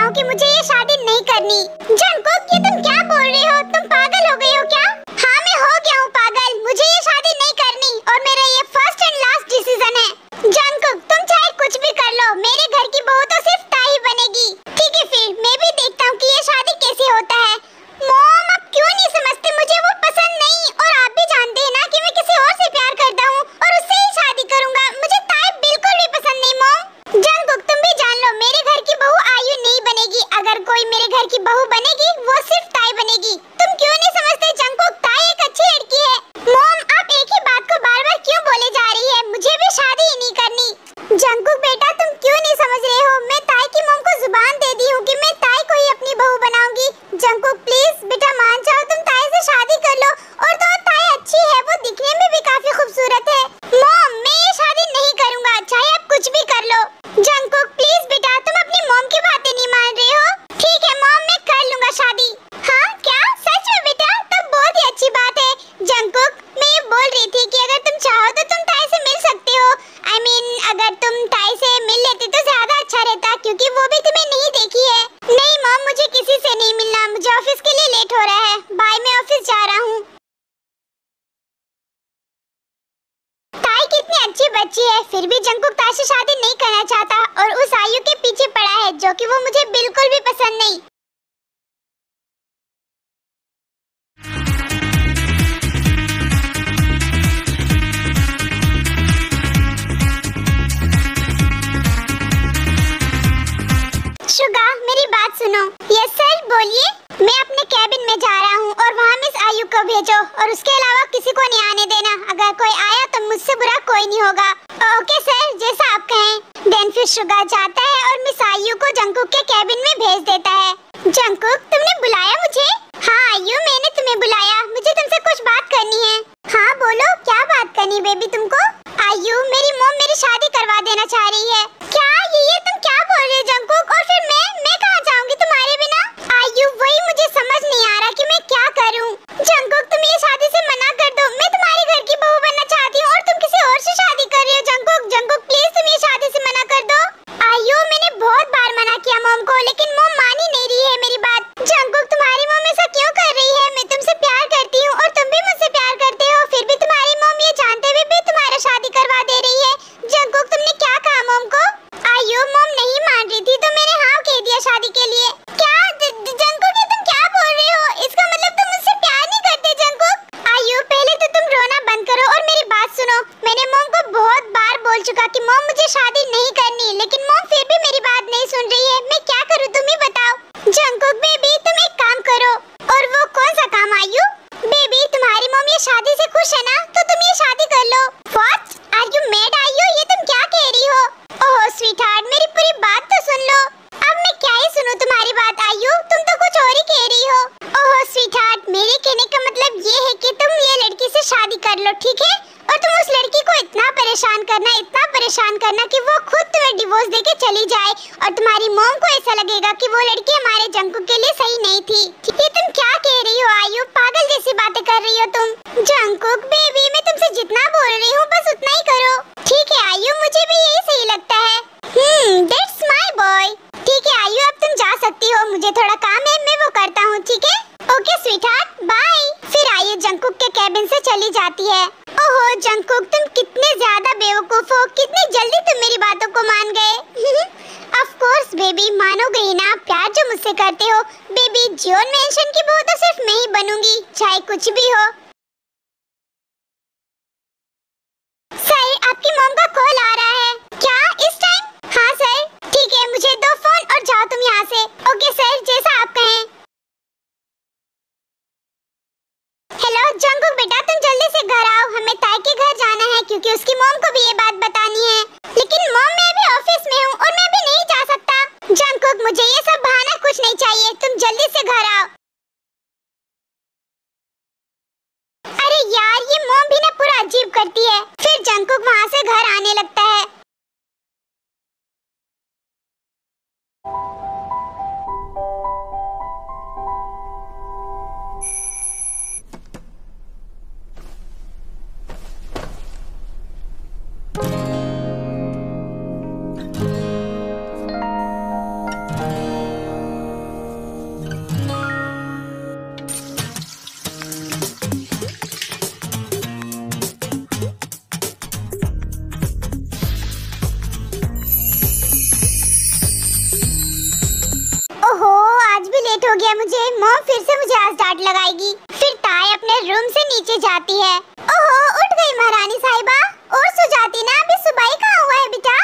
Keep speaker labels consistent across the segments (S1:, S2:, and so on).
S1: हूँ कि मुझे ये शादी नहीं करनी। जंगकुक, ये तुम क्या बोल रहे हो? तुम पागल हो गए हो क्या? हाँ, मैं हो गया हूँ पागल। मुझे ये शादी नहीं करनी और मेरा ये फर्स्ट एंड लास्ट डिसीजन है। जंगकुक, तुम चाहे कुछ भी कर लो, मेरे घर की बहू तो सिर्फ ताई बनेगी। ठीक है, फिर मैं भी देखता हूँ कि ये शादी कैसे होता है। मॉम, आप क्यों नहीं समझते? मुझे वो पसंद नहीं, और आप भी जानते हैं ना कि मैं किसी और से प्यार करता हूँ और उससे ही शादी करूंगा। मुझे ताई बिल्कुल भी पसंद नहीं मॉम। जंगकुक, तुम भी जान लो, मेरे घर की बहू आयु नहीं बनेगी। अगर कोई मेरे घर की बहू बनेगी, वो सिर्फ ताई बनेगी। तुम क्यों नहीं समझते जंगकुक? ताई एक अच्छी लड़की है। मॉम, आप एक ही बात को बार बार क्यों बोले जा रही है? मुझे भी शादी ही नहीं करनी। जंगकुक बेटा, तुम क्यों नहीं समझ रहे हो? मैं ताई की मॉम को जुबान दे दी हूँ कि मैं ताई को ही अपनी बहू बनाऊंगी। जंगकुक प्लीज बेटा मान जाओ, तुम ताई से शादी कर लो। और तो ताई अच्छी है, वो दिखने में भी काफी खूबसूरत है। मॉम, मैं ये शादी नहीं करूंगा, चाहे आप कुछ भी कर लो। जंगकुक प्लीज बेटा, तुम अपनी मॉम की बातें नहीं मान रहे हो। ठीक है मॉम, मैं कर लूंगा शादी। हाँ क्या? सच में बेटा? तब बहुत ही अच्छी बात है। जंगकुक, मैं ये बोल रही थी कि अगर तुम चाहो तो तुम ताई से मिल सकते हो। I mean, अगर तुम ताई से मिल लेते तो ज्यादा अच्छा रहता, क्योंकि वो भी तुम्हें नहीं देखी है। नहीं मॉम, मुझे किसी से नहीं मिलना। मुझे ऑफिस के लिए लेट हो रहा है। बाय, मैं ऑफिस जा रहा हूँ। ताई कितनी अच्छी बच्ची है, फिर भी जंगकुक ताई से शादी नहीं करना चाहता और उस आयु के पीछे पड़ा है, जो कि वो मुझे बिल्कुल भी पसंद नहीं। शुगा, मेरी बात सुनो। यस सर, बोलिए। मैं अपने कैबिन में जा रहा हूँ और वहाँ मिस आयु को भेजो, और उसके अलावा किसी को नहीं आने देना। अगर कोई आया तो मुझसे बुरा कोई नहीं होगा। ओके सर, जैसा आप कहें। देन फिर शुगा जाता है और मिस आयु को जंगकुक के कैबिन में भेज देता है। जंगकुक, तुमने बुलाया मुझे? हाँ आयु, मैंने तुम्हें बुलाया। मुझे तुमसे कुछ बात करनी है। हाँ बोलो, क्या बात करनी बेबी तुमको? आयु, मेरी मॉम मेरी शादी करवा देना चाह रही है। क्या? ये तुम क्या बोल रहे हो जंगकुक? और फिर मैं कहाँ जाऊंगी तुम्हारे बिना? आयु, वही मुझे समझ नहीं आ रहा कि मैं क्या करूं। जंगकुक, तुम ये शादी से मना कर दो। मैं तुम्हारे घर की बहू बनना चाहती हूँ और तुम किसी और से शादी कर रही हो। जंगकुक, जंगकुक प्लीज तुम ये शादी से मना कर दो। आयु, मैंने बहुत बार मना किया मॉम को, लेकिन मॉम मान ही नहीं रही है मेरी बात। जंगकुक, तुम्हारी मॉम ऐसा क्यों कर रही है? मैं तुमसे प्यार करती हूँ और तुम भी मुझसे प्यार करते हो, फिर भी तुम्हारी मॉम ये जानते हुए भी तुम्हारा शादी करवा दे रही है। जंगकुक, तुमने क्या कहा मॉम को? आयु, मॉम नहीं मान रही थी तो मैंने हाँ कह दिया शादी के लिए। क्या? जंगकुक, ये तुम क्या बोल रहे हो? इसका मतलब तुम मुझसे प्यार नहीं करते जंगकुक? आयु, पहले तो तुम रोना बंद करो और मेरी बात सुनो। मैंने मॉम को बहुत बार बोल चुका कि मॉम मुझे शादी नहीं करनी, लेकिन मॉम फिर भी मेरी बात नहीं सुन रही है। मैं क्या करूँ, तुम ही बताओ। जंगकुक बेबी, तुम एक काम करो। और वो कौन सा काम आयु? बेबी, तुम्हारी मॉम ये शादी से खुश है ना, तो तुम ये शादी कर लो। व्हाट? आर यू मैड आयु? ये तुम क्या कह रही हो? ओह स्वीटहार्ट, मेरी पूरी बात तो सुन लो। अब मैं क्या ही सुनूं तुम्हारी बात आयु, तुम तो कुछ और ही कह रही हो। ओह स्वीटहार्ट, मेरे कहने का मतलब ये है कि तुम ये लड़की से शादी कर लो, ठीक है? और तुम उस लड़की को इतना परेशान करना कि वो खुद तुम्हें डिवोर्स देके चली जाए, और तुम्हारी मॉम को ऐसा लगेगा कि वो लड़की हमारे जंगकुक के लिए सही नहीं थी। ये तुम क्या कह रही हो आयु? पागल जैसी बातें कर रही हो तुम। जंगकुक बेबी, मैं तुमसे जितना बोल रही हूँ बस उतना ही करो। ठीक है आयु, मुझे भी यही सही लगता है। That's my boy. ठीक है आयु, अब तुम जा सकती हो। मुझे थोड़ा काम है, मैं वो करता हूँ, ठीक है? Okay sweetheart, bye. फिर आयु जंगकुक के कैबिन से चली जाती है। ओहो जंगकुक, तुम कितने ज्यादा बेवकूफ हो, कितनी जल्दी तुम मेरी बातों को मान गए। ऑफ कोर्स बेबी, मानोगे ही ना प्यार जो मुझसे करते हो। बेबी, जियोन मेंशन की बहू तो सिर्फ मैं ही बनूंगी, चाहे कुछ भी हो। सर, आपकी मॉम का कॉल आ रहा है। क्या इस टाइम? हाँ सर। ठीक है, मुझे दो फोन और जाओ तुम यहाँ से। ओके सर, जैसा आप कहें। हेलो जंगकुक बेटा, तुम जल्दी से घर आओ। हमें ताई के घर जाना है क्योंकि उसकी मॉम को भी ये बात बतानी है। लेकिन मॉम, मैं अभी ऑफिस में हूँ और मैं अभी नहीं जा सकता। जंगकुक, मुझे ये सब बहाना कुछ नहीं चाहिए, तुम जल्दी से घर आओ। अरे यार, ये मॉम भी ना पूरा अजीब करती है। फिर जंगकुक वहाँ से घर आने लगता है। वाट लगाएगी। फिर ताई अपने रूम से नीचे जाती है। ओहो, उठ गई महारानी साहिबा। और सो जाती ना, अभी सुबह ही कहाँ हुआ है बेटा?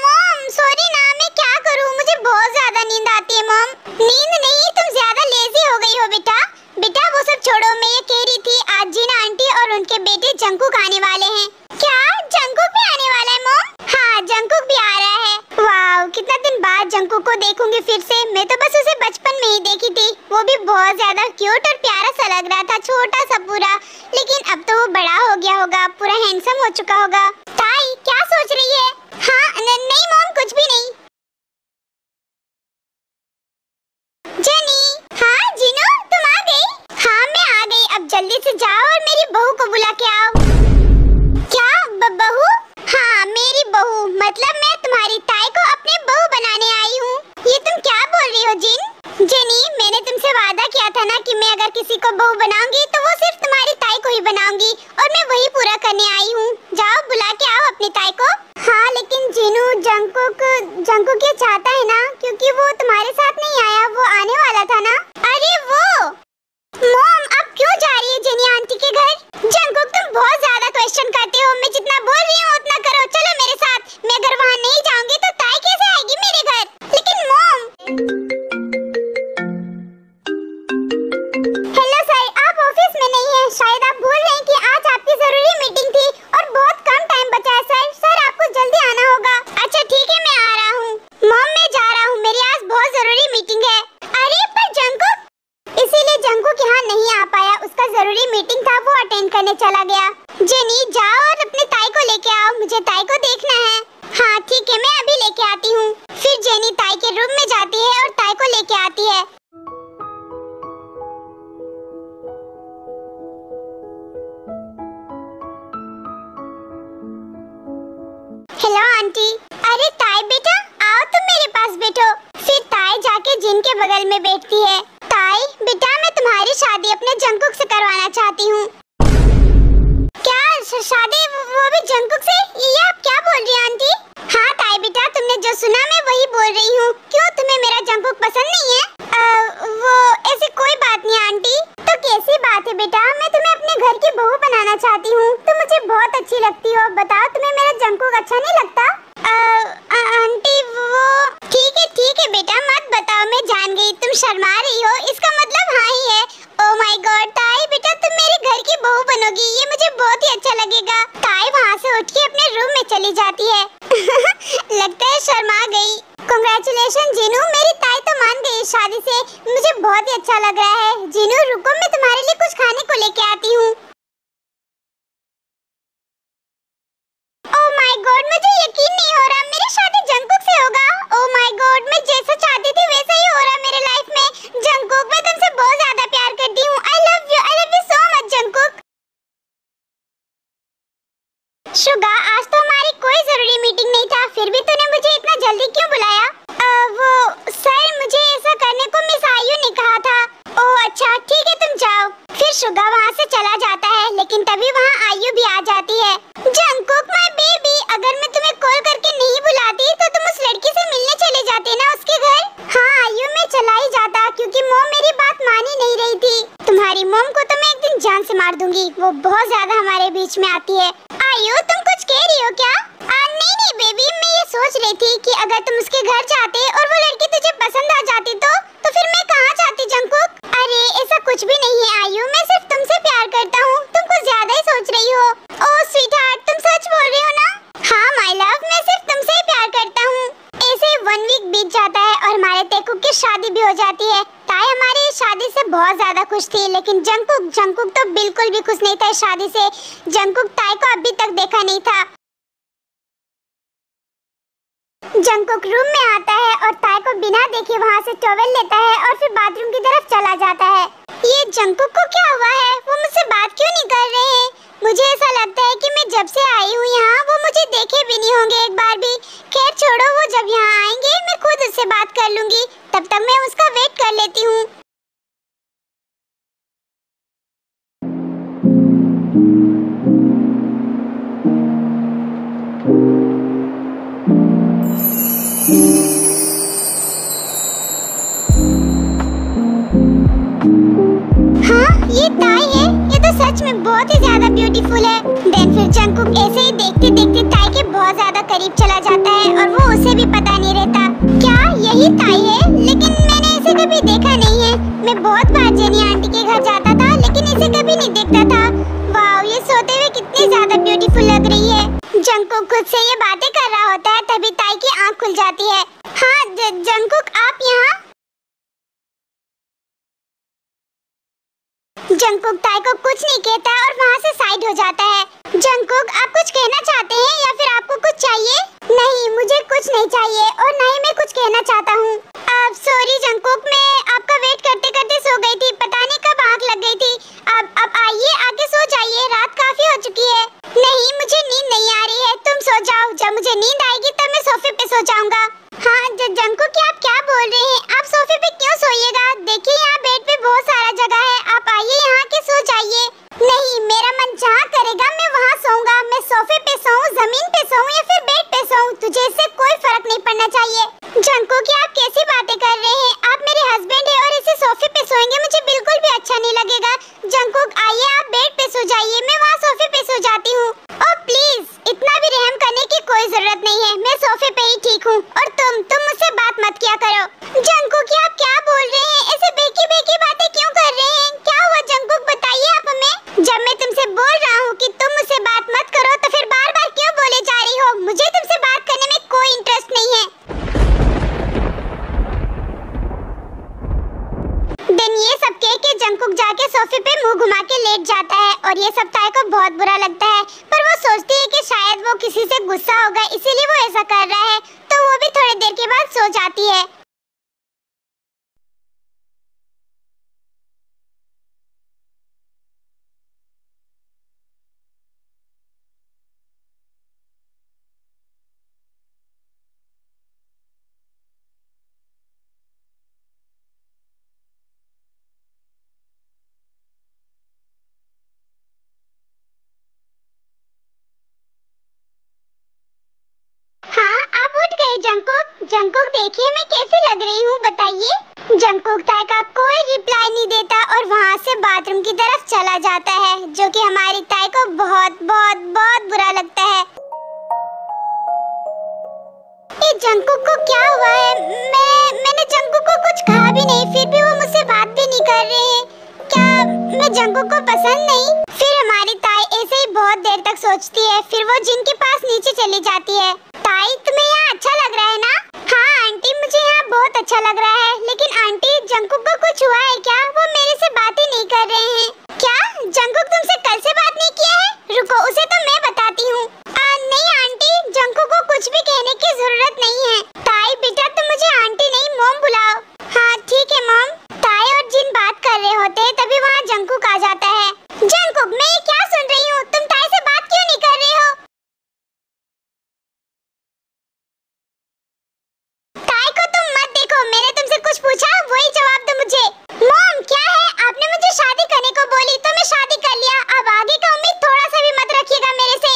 S1: मॉम सॉरी ना, मैं क्या करूँ, मुझे बहुत ज्यादा नींद आती है मॉम। नींद नहीं, तुम ज्यादा लेजी हो गई हो बेटा। बेटा वो सब छोड़ो, मैं ये कह रही थी आज जीना आंटी और उनके बेटे जंकुक आने वाले हैं। क्या जंकुक भी आने वाला है मॉम? हाँ, जंकुक भी आ रहा है। वाह, कितना दिन बाद जंकुक को देखूंगी फिर से। मैं तो बस उसे बचपन में ही देखी थी, वो भी बहुत ज्यादा क्यूट और प्यारा सा लग रहा था, छोटा सा पूरा। लेकिन अब तो वो बड़ा हो गया होगा, पूरा हैंडसम हो चुका होगा। ताई क्या सोच रही है? हाँ नहीं मॉम, कुछ भी नहीं। जेनी। हाँ जीनू, तुम आ गई? हाँ मैं आ गई, अब जल्दी से जाओ और मेरी बहू को बुला के आओ। क्या बहू? हाँ मेरी बहू, मतलब मैं तुम्हारी ताई को अपनी बहू बनाने आई हूँ। ये तुम क्या बोल रही हो जिन? जेनी, मैंने तुमसे वादा किया था ना कि मैं अगर किसी को बहू बनाऊंगी तो वो सिर्फ तुम्हारी ताई को ही बनाऊंगी, और मैं वही पूरा करने आई हूँ। जाओ बुला के आओ अपनी ताई को। हाँ लेकिन जीनू, जंकुक ये चाहता है ना, क्योंकि वो तुम्हारे साथ नहीं आया, वो आने वाला था ना। अरे वो मॉम, अब क्यों जा रही है जेनी आंटी के घर? जंकुक तुम बहुत ज्यादा क्वेश्चन करते हो, मैं जितना बोल रही हूँ उतना करो। चलो मेरे साथ, मैं अगर वहाँ नहीं जाऊंगी तो ताई कैसे आएगी मेरे घर? लेकिन मॉम। हेलो सर, आप ऑफिस में नहीं हैं, शायद आप भूल रहे हैं कि आज आपकी जरूरी मीटिंग थी और बहुत कम टाइम बचा है सर। सर आपको जल्दी आना होगा। अच्छा ठीक है, मैं आ रहा हूँ। मॉम मैं जा रहा हूँ, मेरी आज बहुत जरूरी मीटिंग है। अरे पर जंकुक, इसीलिए जंकुक यहाँ नहीं आ पाया, उसका जरूरी मीटिंग था, वो अटेंड करने चला गया। जेनी जाओ और अपने ताई को लेके आओ, मुझे ताई को देखना है। हाँ ठीक है, मैं अभी लेके आती हूँ। फिर जेनी ताई के रूम में जाती है और ताई को लेके आती है। Hello aunty. अरे ताई बेटा, आओ तुम मेरे पास बैठो। फिर ताई जाके जिन के बगल में बैठती है। ताई बेटा, मैं तुम्हारी शादी अपने जंकुक से करवाना चाहती हूँ। क्या शादी, वो भी जंकुक से? ये आप क्या बोल रही हैं आंटी? हाँ ताई बेटा, तुमने जो सुना मैं वही बोल रही हूँ। क्यों, तुम्हें मेरा जंकुक पसंद नहीं है? वो ऐसी कोई बात नहीं आंटी। तो कैसी बात है बेटा, मैं तुम्हें अपने घर की बहू बनाना चाहती हूँ, तुम मुझे बहुत अच्छी लगती हो। बताओ तुम्हें मेरा जंकुक अच्छा नहीं लगता? आंटी वो ठीक है बेटा, मत बताओ, मैं जान गई तुम शर्मा रही हो, इसका मतलब हाँ ही है। ओह माय गॉड ताई बेटा, तुम मेरे घर की बहू बनोगी, ये मुझे बहुत ही अच्छा लगेगा। ताई वहाँ से उठ के अपने रूम में चली जाती है। लगता है शर्मा गई। कांग्रेचुलेशन जीनू, मेरी ताई तो मान गई शादी से, मुझे बहुत ही अच्छा लग रहा है। जीनू रुको, मैं तुम्हारे लिए कुछ खाने को लेके आती हूँ। ओह माय गॉड, मुझे यकीन नहीं हो रहा मेरी शादी जंकुक से होगा। ओह माय गॉड, मैं जैसा चाहती थी वैसा ही हो रहा मेरे लाइफ में। जंकुक, मैं तुमसे बहुत ज्यादा प्यार करती हूँ। I love you so much Jungkook. Suga, आज तो हमारी कोई जरूरी मीटिंग नहीं था, फिर भी तूने मुझे इतना जल्दी क्यों बुलाया? वो सर, मुझे ऐसा करने को मिस आयु ने कहा था। ओह अच्छा ठीक है, तुम जाओ। फिर शुगा वहाँ से चला जाता है, लेकिन तभी वहाँ आयु भी आ जाती है। जंकुक माय बेबी, अगर मैं तुम्हें कॉल करके नहीं बुलाती तो तुम उस लड़की से मिलने चले जाते ना उसके घर। हाँ आयु, मैं चला ही जाता, क्योंकि मॉम मेरी बात मान ही नहीं रही थी। तुम्हारी मॉम को तो मैं एक दिन जान से मार दूंगी, वो बहुत ज्यादा हमारे बीच में आती है। आयु तुम कुछ कह रही हो क्या? नहीं बेबी, मैं ये सोच रही थी कि अगर तुम उसके घर जाते और वो लड़की तुझे पसंद आ जाती तो फिर मैं कहाँ जाती जंकुक? अरे ऐसा कुछ भी नहीं है आयु, मैं सिर्फ तुमसे प्यार करता हूँ, तुम कुछ ज्यादा ही सोच रही हो। ओह स्वीटहार्ट, तुम सच बोल रही हो ना? हाँ माय लव, मैं सिर्फ तुमसे ही प्यार करता हूँ। ऐसे 1 वीक बीत जाता है और हमारे तेकुक की शादी भी हो जाती है। ताई हमारी शादी से बहुत ज्यादा खुश थी, लेकिन जंकुक तो बिल्कुल भी खुश नहीं था इस शादी से। जंकुक ताई को अभी तक देखा नहीं था। जंकुक रूम में आता है और ताई को बिना देखे वहाँ से टॉवेल लेता है और फिर बाथरूम की तरफ चला जाता है। ये जंकुक को क्या हुआ है? वो मुझसे बात क्यों नहीं कर रहे हैं? मुझे ऐसा लगता है कि मैं जब से आई हूँ यहाँ वो मुझे देखे भी नहीं होंगे एक बार भी। खैर छोड़ो, वो जब यहाँ आएंगे मैं खुद उससे बात कर लूंगी, तब तक मैं उसका वेट कर लेती हूँ। बहुत ही ज्यादा ब्यूटीफुल है। देन फिर जंगकुक ऐसे ही देखते देखते ताई के बहुत ज्यादा करीब चला जाता है और वो उसे भी पता नहीं रहता क्या यही ताई है, लेकिन मैंने इसे कभी देखा नहीं है। मैं बहुत बार जेनी आंटी के घर जाता था लेकिन इसे कभी नहीं देखता था। वाव, ये सोते हुए कितनी ज्यादा ब्यूटीफुल लग रही है। जंगकुक खुद से ये बातें कर रहा होता है तभी ताई की आंख खुल जाती है। हाँ जंगकुक, आप यहाँ? जंगकुक ताई को कुछ नहीं कहता और वहाँ से साइड हो जाता है। जंगकुक, आप कुछ कहना चाहते हैं या फिर आपको कुछ चाहिए? नहीं, मुझे कुछ नहीं चाहिए और ना ही मैं कुछ कहना चाहता हूँ। अब सॉरी जंगकुक, मैं आपका वेट करते करते सो गई थी, पता नहीं कब आँख लग गई थी। अब आइए आके सो जाइए, रात काफी हो चुकी है। नहीं, मुझे नींद नहीं आ रही है, तुम सो जाओ, जब मुझे नींद आएगी तब मैं सोफे पे सो जाऊंगा। हाँ जंगकुक, आप क्या बोल रहे हैं? आप सोफे पे क्यों सोइएगा? देखिए यहाँ बेड पे बहुत सारा जगह है, आप आइए यहाँ के सो जाइए। नहीं, मेरा मन जहाँ करेगा मैं वहाँ सोऊंगा। मैं सोफे पे सोऊं, जमीन पे सोऊं या फिर बेड पे सोऊं, तुझे इससे कोई फर्क नहीं पड़ना चाहिए। जंगकुक, आप कैसी बातें कर रहे हैं? आप मेरे हस्बैंड हैं और इसे सोफे पे सोएंगे मुझे बिल्कुल भी अच्छा नहीं लगेगा। जंगकुक, आइए आप बेड पे सो जाइए, मैं वहाँ सोफे पे सो जाती हूँ। ओह प्लीज, इतना भी रहम करने की कोई जरूरत नहीं है, मैं सोफे पे ही ठीक हूँ। और तुम मुझसे बात मत किया करो। जंगकुक, आप क्या बोल रहे हैं? ऐसे बेकी बेकी बातें क्यों कर रहे हैं? क्या हुआ जंगकुक, बताइए आप हमें। जब मैं तुमसे बोल रहा हूँ कि तुम मुझसे बात मत करो तो फिर बार बार क्यों बोले जा रही हो? मुझे तुमसे बात करने में कोई इंटरेस्ट नहीं है। दिन ये सब कह के जंगकुक जाके सोफे पे मुंह घुमा के लेट जाता है और ये सब ताई को बहुत बुरा लगता है, पर वो सोचती है कि शायद वो किसी से गुस्सा होगा इसीलिए वो ऐसा कर रहा है, तो वो भी थोड़ी देर के बाद सो जाती है। हाँ, आप उठ गए जंगकुक। जंगकुक, देखिए मैं कैसी लग रही हूँ, बताइए। जंगकुक ताई का कोई रिप्लाई नहीं देता और वहाँ से बाथरूम की तरफ चला जाता है, जो कि हमारी ताई को बहुत बहुत बहुत बुरा लगता है। ये जंगकुक को क्या हुआ है? मैंने जंगकुक को कुछ कहा भी नहीं, फिर भी वो मुझसे बात भी नहीं कर रहे हैं। क्या मैं जंगकुक को पसंद नहीं? फिर हमारी ताई ऐसे ही बहुत देर तक सोचती है, फिर वो जिन के पास नीचे चली जाती है। ताई, तुम्हें यहाँ अच्छा लग रहा है ना? हाँ आंटी, मुझे यहाँ बहुत अच्छा लग रहा है, लेकिन आंटी जंगकुक को कुछ हुआ है क्या? वो मेरे से बात ही नहीं कर रहे हैं। क्या जंगकुक तुमसे कल से बात नहीं किया है? रुको, उसे तो मैं बताती हूँ। नहीं आंटी, जंगकुक को कुछ भी कहने की जरूरत नहीं है। ताई बेटा, तुम मुझे आंटी नहीं मॉम बुलाओ। हाँ ठीक है मॉम। ताई और जिन बात कर रहे होते हैं तभी वहाँ जंगकुक आ जाता है। जंगकुक, मैं ये क्या सुन रही हूँ? तुम ताई से बात क्यों नहीं कर रहे हो? ताई को तुम मत देखो, मैंने तुमसे कुछ पूछा वही जवाब दो मुझे। मॉम क्या है? आपने मुझे शादी करने को बोली तो मैं शादी कर लिया, अब आगे का उम्मीद थोड़ा सा भी मत रखिएगा मेरे से।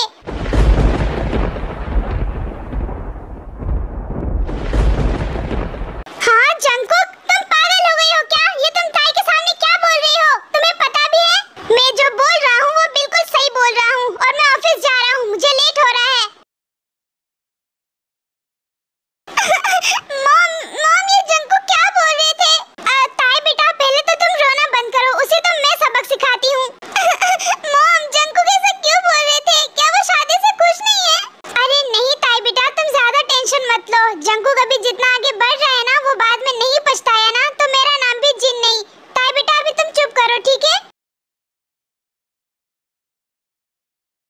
S1: हाँ जंगकुक, तुम पागल हो गई हो क्या? ये तुम ताई के सामने क्या बोल रही हो? तुम्हें पता भी है मैं जो बोल रहा हूँ वो बिल्कुल सही बोल रहा हूँ और मैं ऑफिस जा रहा हूँ, मुझे लेट हो रहा है। मॉम ये जंगकुक क्या बोल रहे थे? ताई बेटा, पहले तो तुम रोना बंद करो, उसे तो मैं सबक सिखाती हूँ। मॉम, जंगकुक ऐसा क्यों बोल रहे थे? क्या वो शादी से खुश नहीं है? अरे नहीं ताई बेटा, तुम ज्यादा टेंशन मत लो। जंगकुक अभी जितना आगे बढ़ रहा है ना, वो बाद में नहीं पछताया ना, तो मेरा नाम भी जिन नहीं। ताई बेटा अभी तुम चुप करो, ठीक है?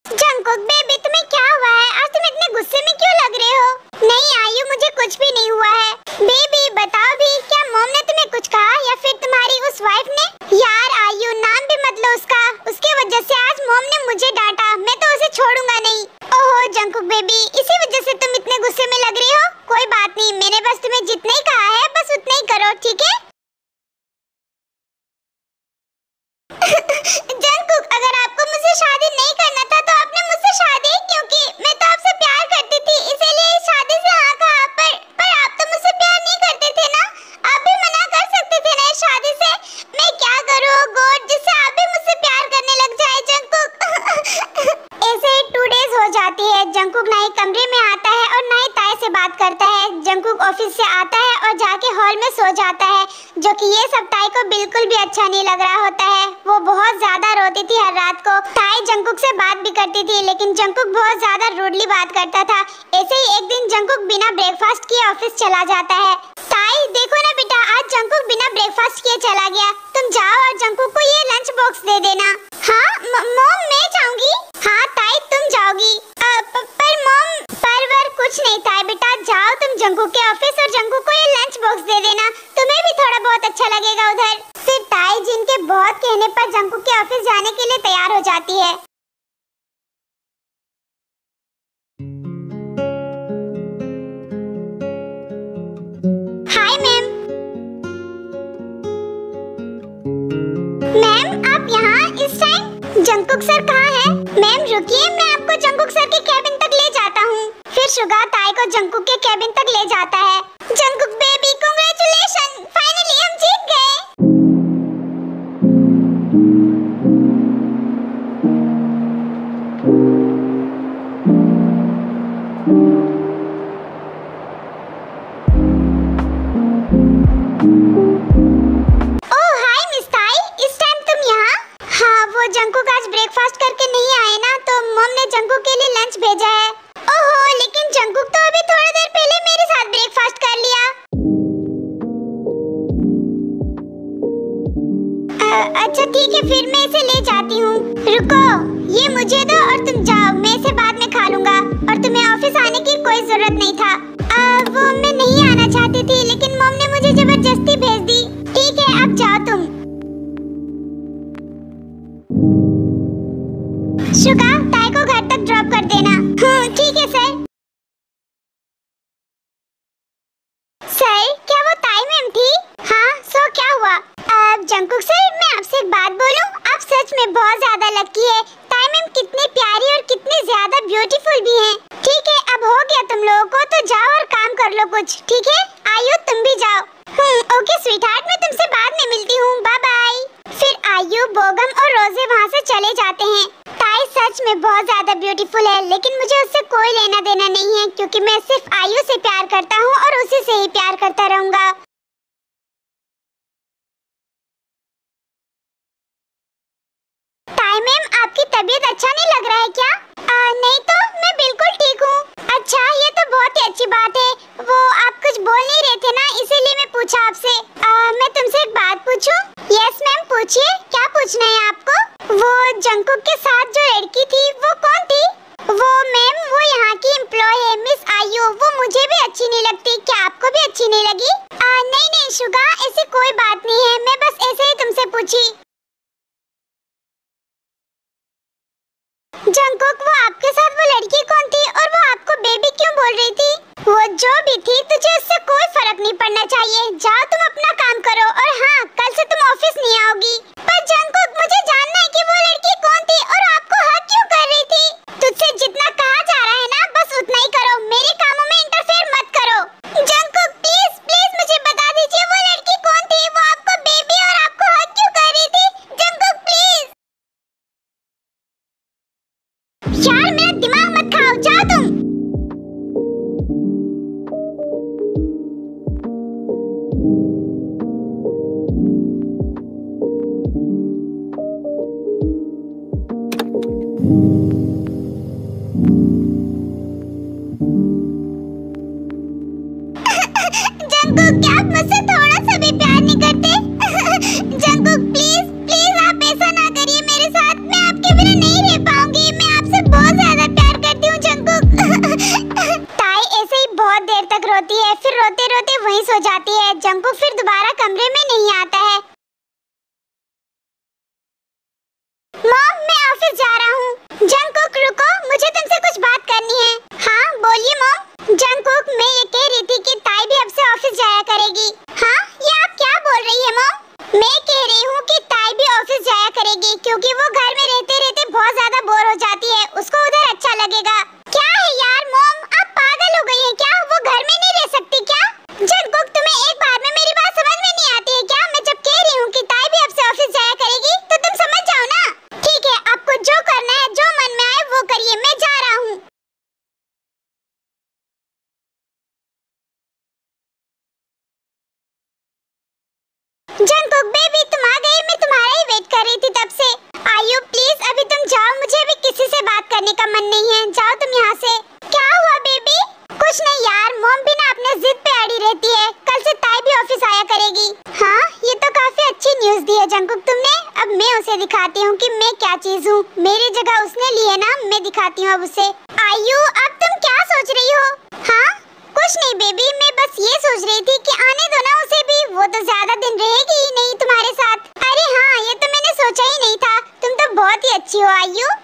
S1: जंगकुक बेबी, तुम्हें क्या हुआ है? आज तुम इतने गुस्से में क्यों लग रहे हो? नहीं आयु, मुझे कुछ भी नहीं हुआ है। बेबी बताओ भी, क्या मॉम ने तुम्हें कुछ कहा या फिर तुम्हारी उस वाइफ ने? यार आयु, नाम भी मत लो उसका, उसके वजह से आज मॉम ने मुझे डांटा, मैं तो उसे छोड़ूंगा नहीं। ओहो जंगकुक बेबी, इसी वजह से तुम इतने गुस्से में लग रही हो? कोई बात नहीं, मैंने बस तुम्हें जितना ही कहा है बस उतना ही करो, ठीक है? जंगकुक, अगर आपको मुझसे शादी नहीं करना था तो आपने मुझसे शादी क्यों की? मैं तो आपसे प्यार करती थी, इसीलिए इस शादी से हाँ कहा, पर आप तो मुझसे प्यार नहीं करते थे ना? आप भी मना कर सकते थे ना इस शादी से। मैं क्या करूँ गॉड, जिससे आप भी मुझसे प्यार करने लग जाए। जंगकुक में सो जाता है, जो कि ये सब ताई को बिल्कुल भी अच्छा नहीं लग रहा होता है। वो बहुत ज्यादा रोती थी हर रात को। ताई जंकुक से बात भी करती थी, लेकिन जंकुक बहुत ज्यादा रूडली बात करता था। ऐसे ही एक दिन जंकुक बिना ब्रेकफास्ट किए ऑफिस चला जाता है। ताई देखो ना बेटा, आज जंकुक बिना ब्रेकफास्ट किए चला गया। तुम जाओ और जंकुक को ये लंच बॉक्स दे देना। हाँ मॉम, मैं जाऊंगी। हाँ ताई तुम जाओगी। पर मॉम, पर कुछ नहीं ताई बेटा, जाओ तुम जंकुक के ऑफिस और जंकुक को ये लंच बॉक्स दे देना। तुम्हें भी थोड़ा बहुत अच्छा लगेगा उधर। फिर ताई जिनके बहुत कहने पर जंकुक के ऑफिस जाने के लिए तैयार हो जाती है। Hi ma'am. मैम आप यहाँ इस टाइम? जंकुक सर कहाँ है? मैम रुकिए, मैं आपको जंकुक सर के केबिन तक ले जाता हूँ। फिर शुगा ताई को जंकुक के केबिन तक ले जाता है। जंकुक बेबी, कांग्रेचुलेशन, फाइनली हम जीत गए। ओह हाय मिस ताई, इस टाइम तुम यहाँ? हाँ वो जंकुक आज ब्रेकफास्ट करके नहीं आए ना, तो मॉम ने जंकुक के लिए लंच भेजा है। ओहो, लेकिन जंकुक तो अभी थोड़ी देर पहले मेरे साथ ब्रेकफास्ट कर लिया। अच्छा ठीक है, फिर मैं इसे ले जाती हूँ। रुको, ये मुझे दो और तुम जाओ, मैं इसे बाद में खा लूंगा। और तुम्हें ऑफिस आने की कोई जरूरत नहीं था। वो मैं नहीं आना चाहती थी, लेकिन मॉम ने मुझे जबरदस्ती भेज दी। ठीक है, अब जाओ तुम। शुगा, ताई को घर तक ड्रॉप कर देना। ठीक है सर। सर, क्या वो ताई मैम थी? हाँ, सो क्या हुआ? अब जंकुक सर, मैं आपसे एक बात बोलूं, आप सच में बहुत ज्यादा लकी है। ताई मैम कितनी प्यारी और कितनी ज्यादा ब्यूटीफुल भी हैं। ठीक है, अब हो गया तुम लोगों को, तो जाओ और काम कर लो कुछ। ठीक है आयु, तुम भी जाओ। ओके स्वीटहार्ट, मैं तुमसे बाद में मिलती हूँ, बाय बाय। फिर आयु, बोगम और रोजे वहाँ से चले जाते हैं। ताई सच में बहुत ज्यादा ब्यूटीफुल है, लेकिन मुझे उससे कोई लेना देना नहीं है, क्योंकि मैं सिर्फ आयु से प्यार करता हूँ और उसी से ही प्यार करता रहूंगा। ताई मैम, आपकी तबीयत अच्छा नहीं लग रहा है क्या? नहीं तो मैं बिल्कुल ठीक हूँ। अच्छा, ये तो बहुत ही अच्छी बात है। वो आप कुछ बोल नहीं रहे थे ना, इसीलिए मैं पूछा आपसे। मैं तुमसे एक बात पूछूं? यस मैम, पूछिए, क्या पूछना है आपको? वो जंकुक के साथ जो लड़की थी, वो कौन थी? वो मैम, वो यहाँ की एम्प्लॉय है, मिस आयु। वो मुझे भी अच्छी नहीं लगती। क्या आपको भी अच्छी नहीं लगी? नहीं नहीं शुगा, ऐसी कोई बात नहीं है, मैं बस ऐसे ही तुमसे पूछी। जंकुक, वो आपके साथ वो लड़की कौन थी और वो आपको बेबी क्यों बोल रही थी? वो जो भी थी, तुझे उससे कोई फर्क नहीं पड़ना चाहिए। जाओ तुम अपना काम करो, और हाँ, कल से तुम ऑफिस नहीं आओगी। पर जंकुक, मुझे जानना है कि वो लड़की कौन थी और आपको हक क्यों कर रही थी? तुझसे जितना कहा जा रहा है ना, बस उतना ही करो, मेरे कामों में इंटरफेयर मत करो। जंकुक प्लीज प्लीज मुझे बता दीजिए, वो लड़की कौन थी? वो आपको बेबी और आपको हक क्यों कर रही थी? Jungkook please. यार मेरा दिमाग मत खाओ, जाओ तुम। जंकुक, क्या आप मुझसे थोड़ा सा भी प्यार नहीं करते? जंकुक प्लीज प्लीज, आप ऐसा ना करिए मेरे साथ। मैं आपके बिना नहीं रह पाऊंगी। मैं आपसे बहुत ज्यादा प्यार करती हूँ जंकुक। ताई ऐसे ही बहुत देर तक रोती है, फिर रोते रोते वहीं सो जाती है। जंकुक फिर दोबारा कमरे में नहीं आता है। मॉम, मैं ऑफिस जा रहा हूँ। जंकुक रुको, मुझे तुमसे कुछ बात करनी है। हाँ बोलिए मॉम। जंकुक, मैं ये कह रही थी कि ताई भी अब से ऑफिस जाया करेगी। हाँ, ये आप क्या बोल रही है मॉम? मैं कह रही हूँ कि ताई भी ऑफिस जाया करेगी, क्योंकि वो घर में रहते रहते बहुत ज्यादा बोर हो जाती है। उसको उधर अच्छा लगेगा। क्या है यार मॉम, आप पागल हो गई हैं क्या? वो घर में नहीं रह सकती क्या? जंकुक, तुम्हें एक बार में मेरी बात समझ में नहीं आती है क्या? मैं जब कह रही हूँ कि ताई भी अब से ऑफिस जाया करेगी, तो तुम समझ जाओ ना। ठीक है, आपको जो करना है, जो मन में आए वो करिए, मैं जा रहा हूँ। चीज हूँ, मेरी जगह उसने ली है ना, मैं दिखाती हूँ अब उसे। आयु, अब तुम क्या सोच रही हो? हाँ कुछ नहीं बेबी, मैं बस ये सोच रही थी कि आने दो ना उसे भी, वो तो ज्यादा दिन रहेगी ही नहीं तुम्हारे साथ। अरे हाँ, ये तो मैंने सोचा ही नहीं था, तुम तो बहुत ही अच्छी हो आयु।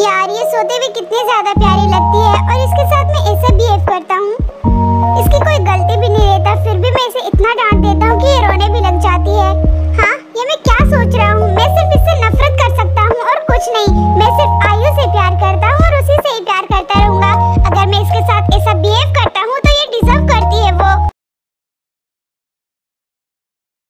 S1: यार ये सोते हुए कितनी ज्यादा प्यारी लगती है, और इसके साथ मैं ऐसे बिहेव करता हूँ। इसकी कोई गलती भी नहीं रहता, फिर भी मैं इसे इतना डांट देता हूँ कि ये रोने भी लग जाती है। हाँ, ये मैं क्या सोच रहा हूँ, मैं सिर्फ इससे नफरत कर सकता हूँ और कुछ नहीं। मैं सिर्फ आयु से प्यार करता हूँ और उसी से ही प्यार करता रहूंगा। अगर मैं इसके साथ ऐसा बिहेव करता हूँ तो ये डिजर्व करती है वो।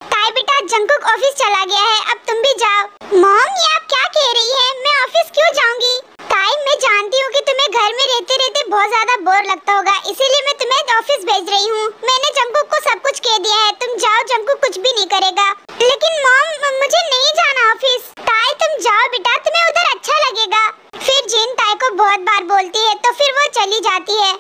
S1: ताई बेटा, जंकुक ऑफिस चला गया है, अब तुम भी जाओ। मॉम, ये आप क्या कह रही है? मैं ऑफिस क्यों जाऊंगी? ताई, मैं जानती हूँ कि तुम्हें घर में रहते रहते बहुत ज्यादा बोर लगता होगा, इसीलिए मैं तुम्हें ऑफिस भेज रही हूँ। मैंने जंकुक को सब कुछ कह दिया है, तुम जाओ, जंकुक कुछ भी नहीं करेगा। लेकिन मॉम, मुझे नहीं जाना ऑफिस। ताई तुम जाओ बेटा, तुम्हें उधर अच्छा लगेगा। फिर जिन ताई को बहुत बार बोलती है तो फिर वो चली जाती है।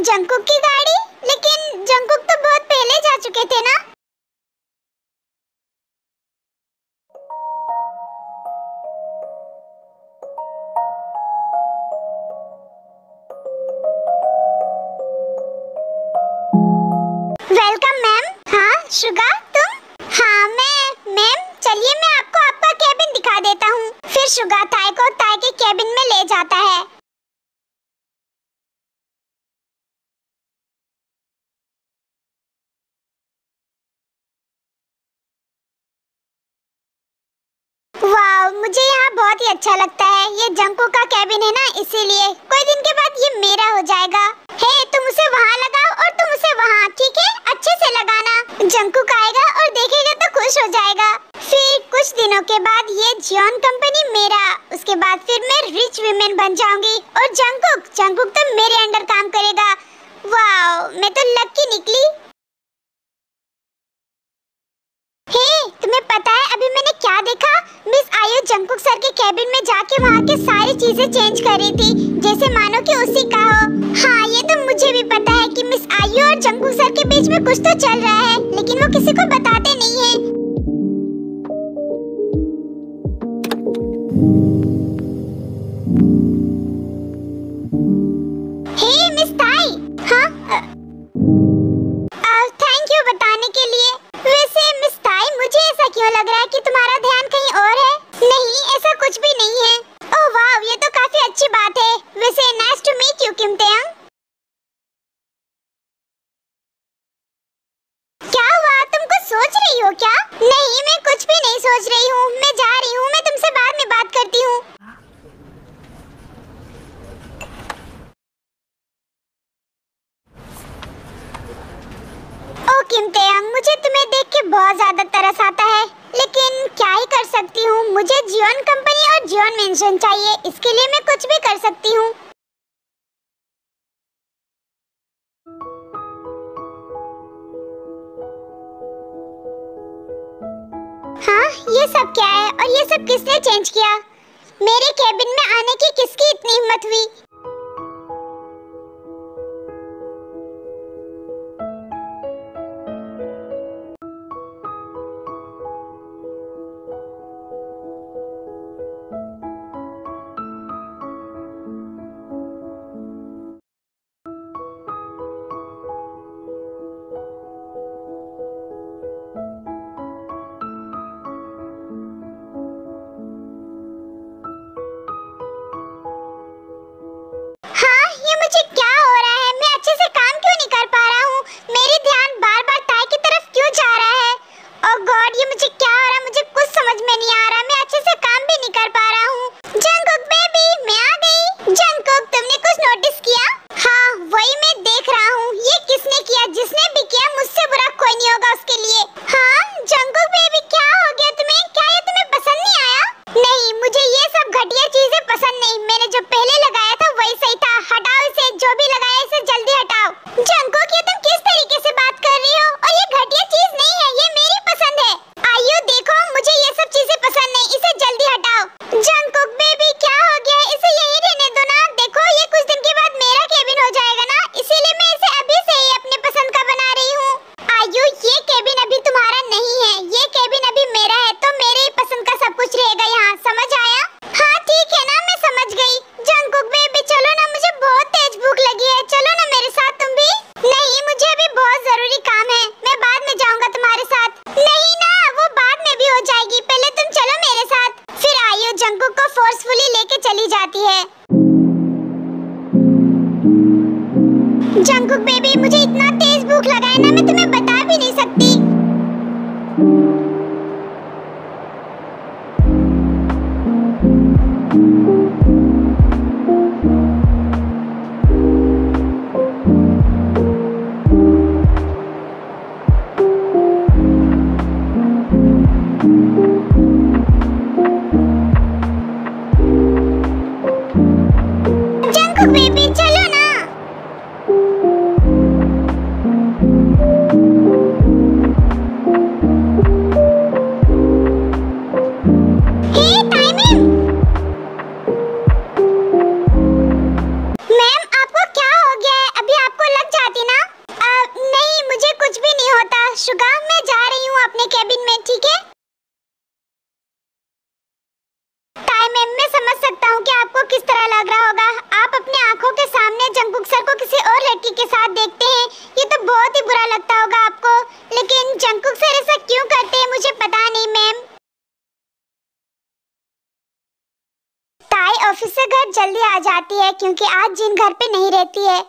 S1: जंकुक की गाड़ी? लेकिन जंकुक तो बहुत पहले जा चुके थे ना। Welcome ma'am. हाँ शुगा, तुम? हाँ मैम, चलिए मैं आपको आपका केबिन दिखा देता हूँ। फिर शुगा ताई को ताई के केबिन में ले जाता है। वाह, मुझे यहाँ बहुत ही अच्छा लगता है। ये जंकुक का केबिन है ना, इसीलिए कोई दिन के बाद ये मेरा हो जाएगा। हे, तुम उसे वहाँ लगाओ और तुम उसे वहाँ, ठीक है? अच्छे से लगाना। जंकुक आएगा और देखेगा तो खुश हो जाएगा। फिर कुछ दिनों के बाद ये जियोन कंपनी मेरा, उसके बाद फिर मैं रिच विमेन बन जाऊंगी और जंकुक तो मेरे अंडर काम करेगा। वाह, मैं तो लकी निकली। हे, तुम्हें पता है अभी मैंने क्या देखा? मिस आयु जंकुक सर के केबिन में जाके वहाँ के सारी चीजें चेंज कर रही थी, जैसे मानो कि उसी का हो। हाँ, ये तो मुझे भी पता है कि मिस आयु और जंकुक सर के बीच में कुछ तो चल रहा है, लेकिन वो किसी को बताते नहीं है। हे मिस ताई। हाँ, थैंक यू बताने के लिए। वैसे मिस ताई, मुझे ऐसा क्यों लग रहा है कि तुम्हारा ध्यान कहीं और है? नहीं, ऐसा कुछ भी नहीं है। ओह वाह, ये तो काफी अच्छी बात है। वैसे नाइस टू मीट यू किम ताई। क्या हुआ, तुम कुछ सोच रही हो क्या? नहीं, मैं कुछ भी नहीं सोच रही हूँ, मैं जा रही हूँ, मैं तुमसे बाद में बात करती हूँ। ओ किम ताई, मुझे तुम्हें देख के बहुत ज्यादा तरस आता है, लेकिन क्या ही कर सकती हूँ। मुझे जियोन कंपनी और जियोन मेंशन चाहिए, इसके लिए मैं कुछ भी कर सकती हूँ। हाँ, ये सब क्या है और ये सब किसने चेंज किया? मेरे केबिन में आने की किसकी इतनी हिम्मत हुई? आ रहा, मैं अच्छे से काम भी नहीं कर पा रहा हूँ। जंगकुक बेबी, मैं आ गई। जंगकुक, तुमने कुछ नोटिस किया? हाँ, वही मैं देख रहा हूँ। ये किसने किया? जिसने भी किया, मुझसे बुरा कोई नहीं होगा उसके लिए। हाँ जंगकुक बेबी, क्या हो गया तुम्हें? क्या ये तुम्हें पसंद नहीं आया? नहीं, मुझे ये सब घटिया चीजें पसंद नहीं। मैंने जो पहले लगाया था वही सही था। हटाओ इसे, जो भी लगाया इसे जल्दी हटाओ। जंगकुक, ये तुम किस तरीके से बात कर रही हो? और ये घटिया चीज नहीं है, ये मेरी पसंद है। आयु देखो, मुझे ये सब चीजें पसंद नहीं, इसे जल्दी हटाओ। जंगकुक बेबी, क्या हो गया? इसे यही रहने दो ना। देखो, ये कुछ दिन के बाद मेरा केबिन हो जाएगा ना, इसीलिए मैं इसे अभी से ही अपने पसंद का बना रही हूँ। आयु, ये केबिन अभी तुम्हारा नहीं है, ये केबिन अभी मेरा है, तो मेरे ही पसंद का सब कुछ रहेगा यहाँ, समझ आया? हाँ ठीक है ना, मैं समझ गई। जंगकुक बेबी, चलो ना, मुझे बहुत तेज भूख लगी है, चलो ना मेरे साथ तुम भी। नहीं, मुझे अभी बहुत जरूरी काम है, मैं बाद में जाऊंगा तुम्हारे साथ। नहीं ना, वो बाद में भी हो जाएगी, पहले तुम चलो मेरे साथ। फिर आयु जंगकुक को फोर्सफुली लेके चली जाती है। जंगकुक बेबी, मुझे इतना तेज भूख लगा है ना, मैं तुम्हें बता भी नहीं सकती। जंगकुक बेबी, चलो ना। शुगा, मैं जा रही हूँ अपने केबिन में, ठीक है? टाइम, मैं समझ सकता हूँ कि आपको किस तरह लग रहा होगा। आप अपने आंखों के सामने जंगकुक सर को किसी और लड़की के साथ देखते हैं, ये तो बहुत ही बुरा लगता होगा आपको। लेकिन जंगकुक सर ऐसा क्यों करते हैं मुझे पता नहीं मैम। ताई ऑफिस से घर जल्दी आ जाती है क्योंकि आज जिन घर पे नहीं रहती है।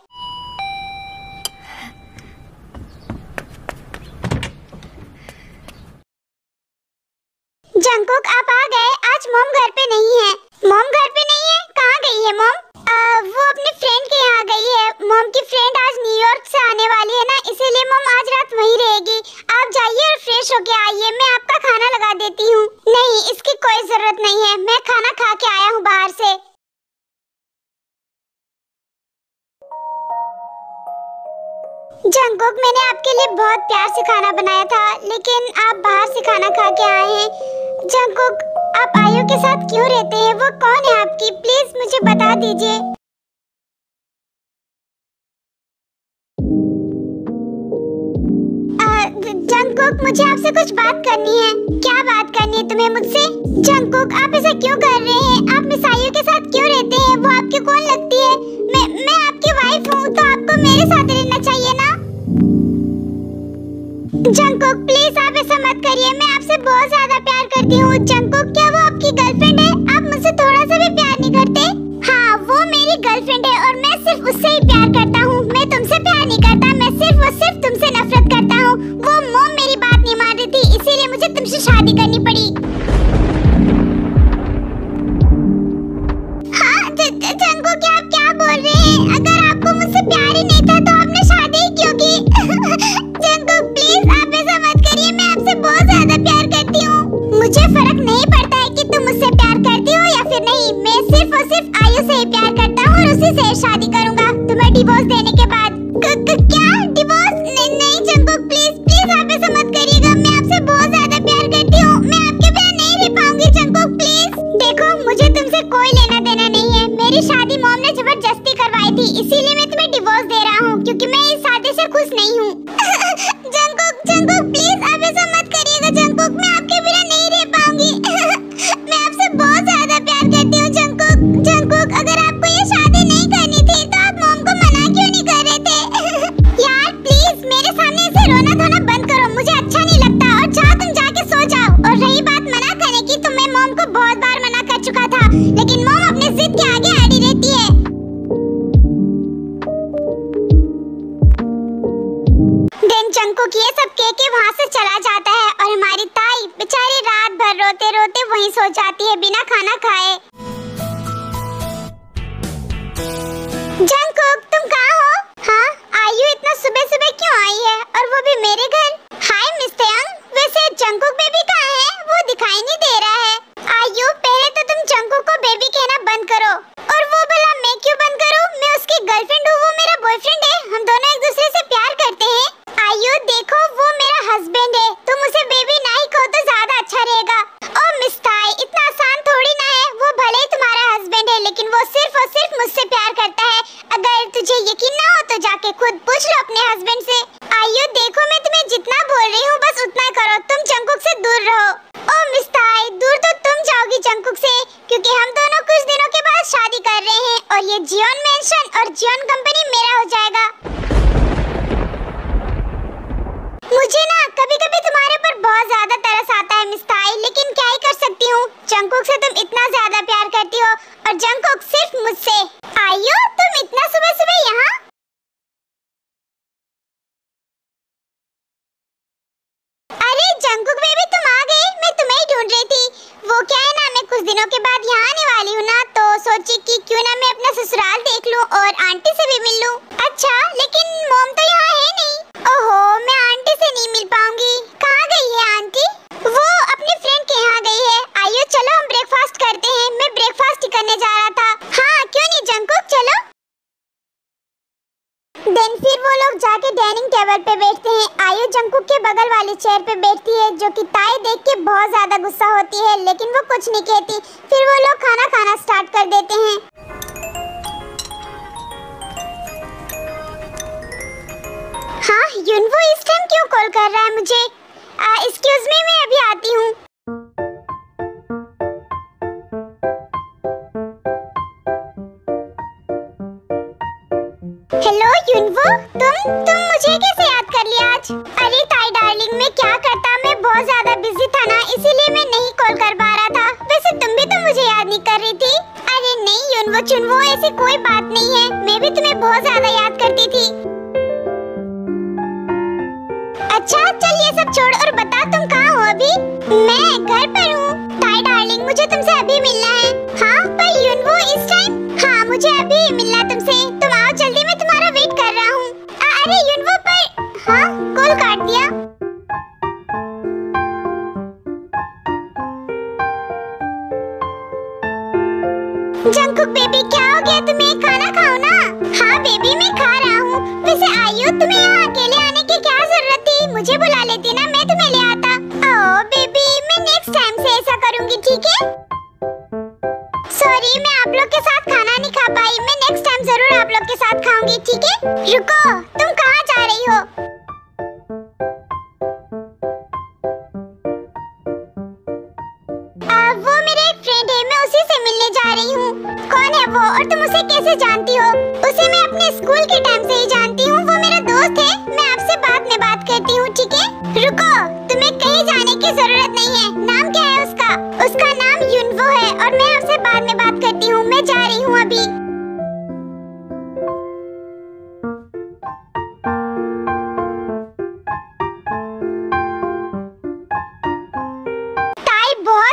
S1: जंगकुक, आप आ गए। आज मॉम घर पे नहीं है। मॉम घर पे नहीं है? कहाँ गई है मॉम? वो अपनी फ्रेंड के यहाँ गई है। मॉम की फ्रेंड आज न्यूयॉर्क से आने वाली है ना, इसीलिए मॉम आज रात वहीं रहेगी। आप जाइए और फ्रेश होके आइए, मैं आपका खाना लगा देती हूँ। नहीं, इसकी कोई जरूरत नहीं है, मैं खाना खा के आया हूँ बाहर से। जंगकुक, मैंने आपके लिए बहुत प्यार से खाना बनाया था, लेकिन आप बाहर से खाना खा के आए हैं। जंगकुक, आप आयु के साथ क्यों रहते हैं? वो कौन है आपकी? प्लीज मुझे बता दीजिए। जंगकुक, मुझे आपसे कुछ बात करनी है। क्या बात करनी है तुम्हें मुझसे? जंगकुक, आप ऐसा क्यों कर रहे हैं? आप मिस आयु के साथ क्यों रहते हैं? वो आपकी कौन लगती है? मैं आपकी वाइफ हूँ, तो आपको मेरे साथ रहना चाहिए ना। जंगकुक, प्लीज आप ऐसा मत करिए, मैं आपसे बहुत ज्यादा प्यार करती हूँ। जंगकुक, क्या वो आपकी गर्लफ्रेंड है? आप मुझसे थोड़ा सा भी प्यार नहीं करते? हाँ, वो मेरी गर्लफ्रेंड है और मैं सिर्फ उससे ही प्यार करता हूँ। मैं तुमसे प्यार नहीं करता, मैं सिर्फ तुमसे नफरत करता हूँ। वो मॉम मेरी बात नहीं मान रही थी, इसीलिए मुझे तुमसे शादी करनी पड़ी। हाँ जंगकुक, क्या आप क्या बोल रहे हैं? अगर आपको मुझसे प्यार ही नहीं था तो आपने शादी ही क्यों की? जंगकुक, प्लीज आप ऐसा मत करिए, मैं आपसे बहुत ज्यादा प्यार करती हूँ। मुझे फर्क नहीं पड़ता है कि तुम मुझसे प्यार करती हो या फिर नहीं, मैं सिर्फ और सिर्फ आयु से ही प्यार करता हूँ और उसी से शादी करूंगा तुम्हें डिवोर्स देने के बाद। क्या डिवोर्स? नहीं जंगकुक, प्लीज आप ऐसा मत करिएगा, मैं आपसे बहुत ज्यादा प्यार करती हूँ, मैं आपके बिना नहीं रह पाऊंगी। जंगकुक प्लीज देखो, मुझे तुमसे कोई लेना देना नहीं है। मेरी शादी मॉम ने जबरदस्ती करवाई थी, इसीलिए मैं तुम्हें डिवोर्स दे रहा हूँ क्योंकि मैं इस शादी से खुश नहीं हूँ। जंगकुक प्लीज आप ऐसा मत करिएगा। जंगकुक, मैं आपके बिना नहीं रह पाऊंगी। मैं आपसे बहुत ज्यादा प्यार करती हूँ। जंगकुक, अगर आपको ये शादी नहीं करनी थी तो आप मॉम को मना क्यों नहीं कर रहे थे? यार प्लीज मेरे सामने ऐसे रोना धोना बंद करो, मुझे अच्छा नहीं लगता। और जाओ, तुम जाके सो जाओ। और रही बात मना करने की, तो मैं मॉम को बहुत बार मना कर चुका था, लेकिन मॉम अपने जिद के आगे अड़ी रहती है। जंगकुक ये सब कह के वहाँ से चला जाता है और हमारी ताई बेचारी रात भर रोते रोते वहीं सो जाती है बिना खाना खाए। जंगकुक तुम कहाँ हो? हाँ, आयु इतना सुबह सुबह क्यों आई है और वो भी मेरे घर? हाय मिस्टर यंग, वैसे जंगकुक बेबी कहाँ है? वो दिखाई नहीं दे रहा है। आयु पहले तो तुम जंगकुक को बेबी कहना बंद करो। और वो भला मैं क्यों बंद करूँ? मैं उसकी गर्लफ्रेंड हूँ, वो मेरा बॉयफ्रेंड है, हम दोनों एक दूसरे से प्यार करते हैं। आयु देखो वो मेरा हस्बैंड है, तुम उसे बेबी ना ही कहो तो ज्यादा अच्छा रहेगा। ओ मिस्ताई, इतना आसान थोड़ी ना है, वो भले ही तुम्हारा हस्बैंड है लेकिन वो सिर्फ और सिर्फ मुझसे प्यार करता है। अगर तुझे यकीन ना हो तो जाके खुद पूछ लो अपने हस्बैंड से। आयु देखो मैं तुम्हें जितना बोल रही हूँ बस उतना करो, तुम जंगकुक से दूर रहो। ओ मिस्ताई, दूर तो तुम जाओगी जंगकुक से, क्योंकि हम दोनों कुछ दिनों के बाद शादी कर रहे हैं और ये जियोन मेंशन और जियोन कंपनी मेरा हो जाएगा। मुझे ना कभी कभी तुम्हारे पर बहुत ज्यादा तरस आता है मिस्ताई, लेकिन क्या ही कर सकती हूँ, जंगकुक से तुम इतना ज्यादा प्यार करती हो और जंगकुक सिर्फ मुझसे। आयु तुम इतना सुबह सुबह यहाँ? अरे जंगकुक बेबी तुम आ गए, मैं तुम्हें ही ढूंढ रही थी। वो क्या है ना, मैं कुछ दिनों के बाद यहाँ आने वाली हूँ ना, तो सोची कि क्यों ना मैं अपना ससुराल देख लूँ और आंटी से भी मिल लूँ। अच्छा लेकिन मॉम तो यहाँ है नहीं। ओहो, मैं आंटी से नहीं मिल पाऊंगी। कहाँ गई है आंटी? वो अपनी फ्रेंड के यहाँ गई है। आइए चलो हम ब्रेकफास्ट करते हैं, मैं ब्रेकफास्ट ही करने जा रहा था। हाँ क्यों नहीं जंगकुक, चलो। देन फिर वो लोग जाके डाइनिंग टेबल पे बैठते हैं। आयु जंगकुक के बगल वाली चेयर पे बैठती है, जो कि ताई देख के बहुत ज्यादा गुस्सा होती है, लेकिन वो कुछ नहीं कहती। फिर वो लोग खाना खाना स्टार्ट कर देते हैं। हाँ युनवो इस टाइम क्यों कॉल कर रहा है मुझे? एक्सक्यूज मी, मैं अभी आती हूँ। हेलो युनवो, तुम मुझे कैसे याद कर लिया आज? अरे ताई डार्लिंग, मैं क्या करता, मैं बहुत ज्यादा बिजी था ना, इसीलिए मैं नहीं कॉल कर पा रहा था। वैसे तुम भी तो मुझे याद नहीं कर रही थी। अरे नहीं युनवो चुनवो, ऐसी कोई बात नहीं है, मैं भी तुम्हें बहुत ज्यादा याद करती थी। अच्छा चल ये सब छोड़ और बता तुम कहाँ हो अभी? मैं घर पर हूँ। ताई डार्लिंग मुझे तुमसे अभी मिलना है। हाँ पर युनवो इस टाइम? हाँ मुझे अभी मिलना है तुमसे, तुम आओ जल्दी, मैं तुम्हारा वेट कर रहा हूँ। अरे युनवो पर हाँ कॉल काट दिया। जंगकुक बेबी क्या हो गया तुम्हें, खाना खाओ ना। हाँ बेबी मैं खा रहा हूँ। वैसे आयु तुम्हें यहाँ अकेले आने की क्या जरूरत थी, मुझे बुला लेती ना, मैं तुम्हें ले आता। ओह बेबी मैं नेक्स्ट टाइम से ऐसा करूँगी, ठीक है? सॉरी मैं आप लोग के साथ खाना नहीं खा पाई, मैं नेक्स्ट टाइम जरूर आप लोग के साथ खाऊंगी, ठीक है? रुको, तुम कहाँ जा रही हो? वो मेरे एक फ्रेंड है, मैं उसी से मिलने जा रही हूँ। कौन है वो और तुम उसे कैसे जानती हो? उसे मैं अपने स्कूल के टाइम से ही जानती हूँ, वो मेरा दोस्त है। मैं आपसे बाद में बात करती हूँ, ठीक है? रुको, तुम्हें कहीं जाने की जरूरत नहीं है। नाम क्या है उसका? उसका नाम युनवो है और मैं आपसे बाद में बात करती हूँ, मैं जा रही हूँ अभी।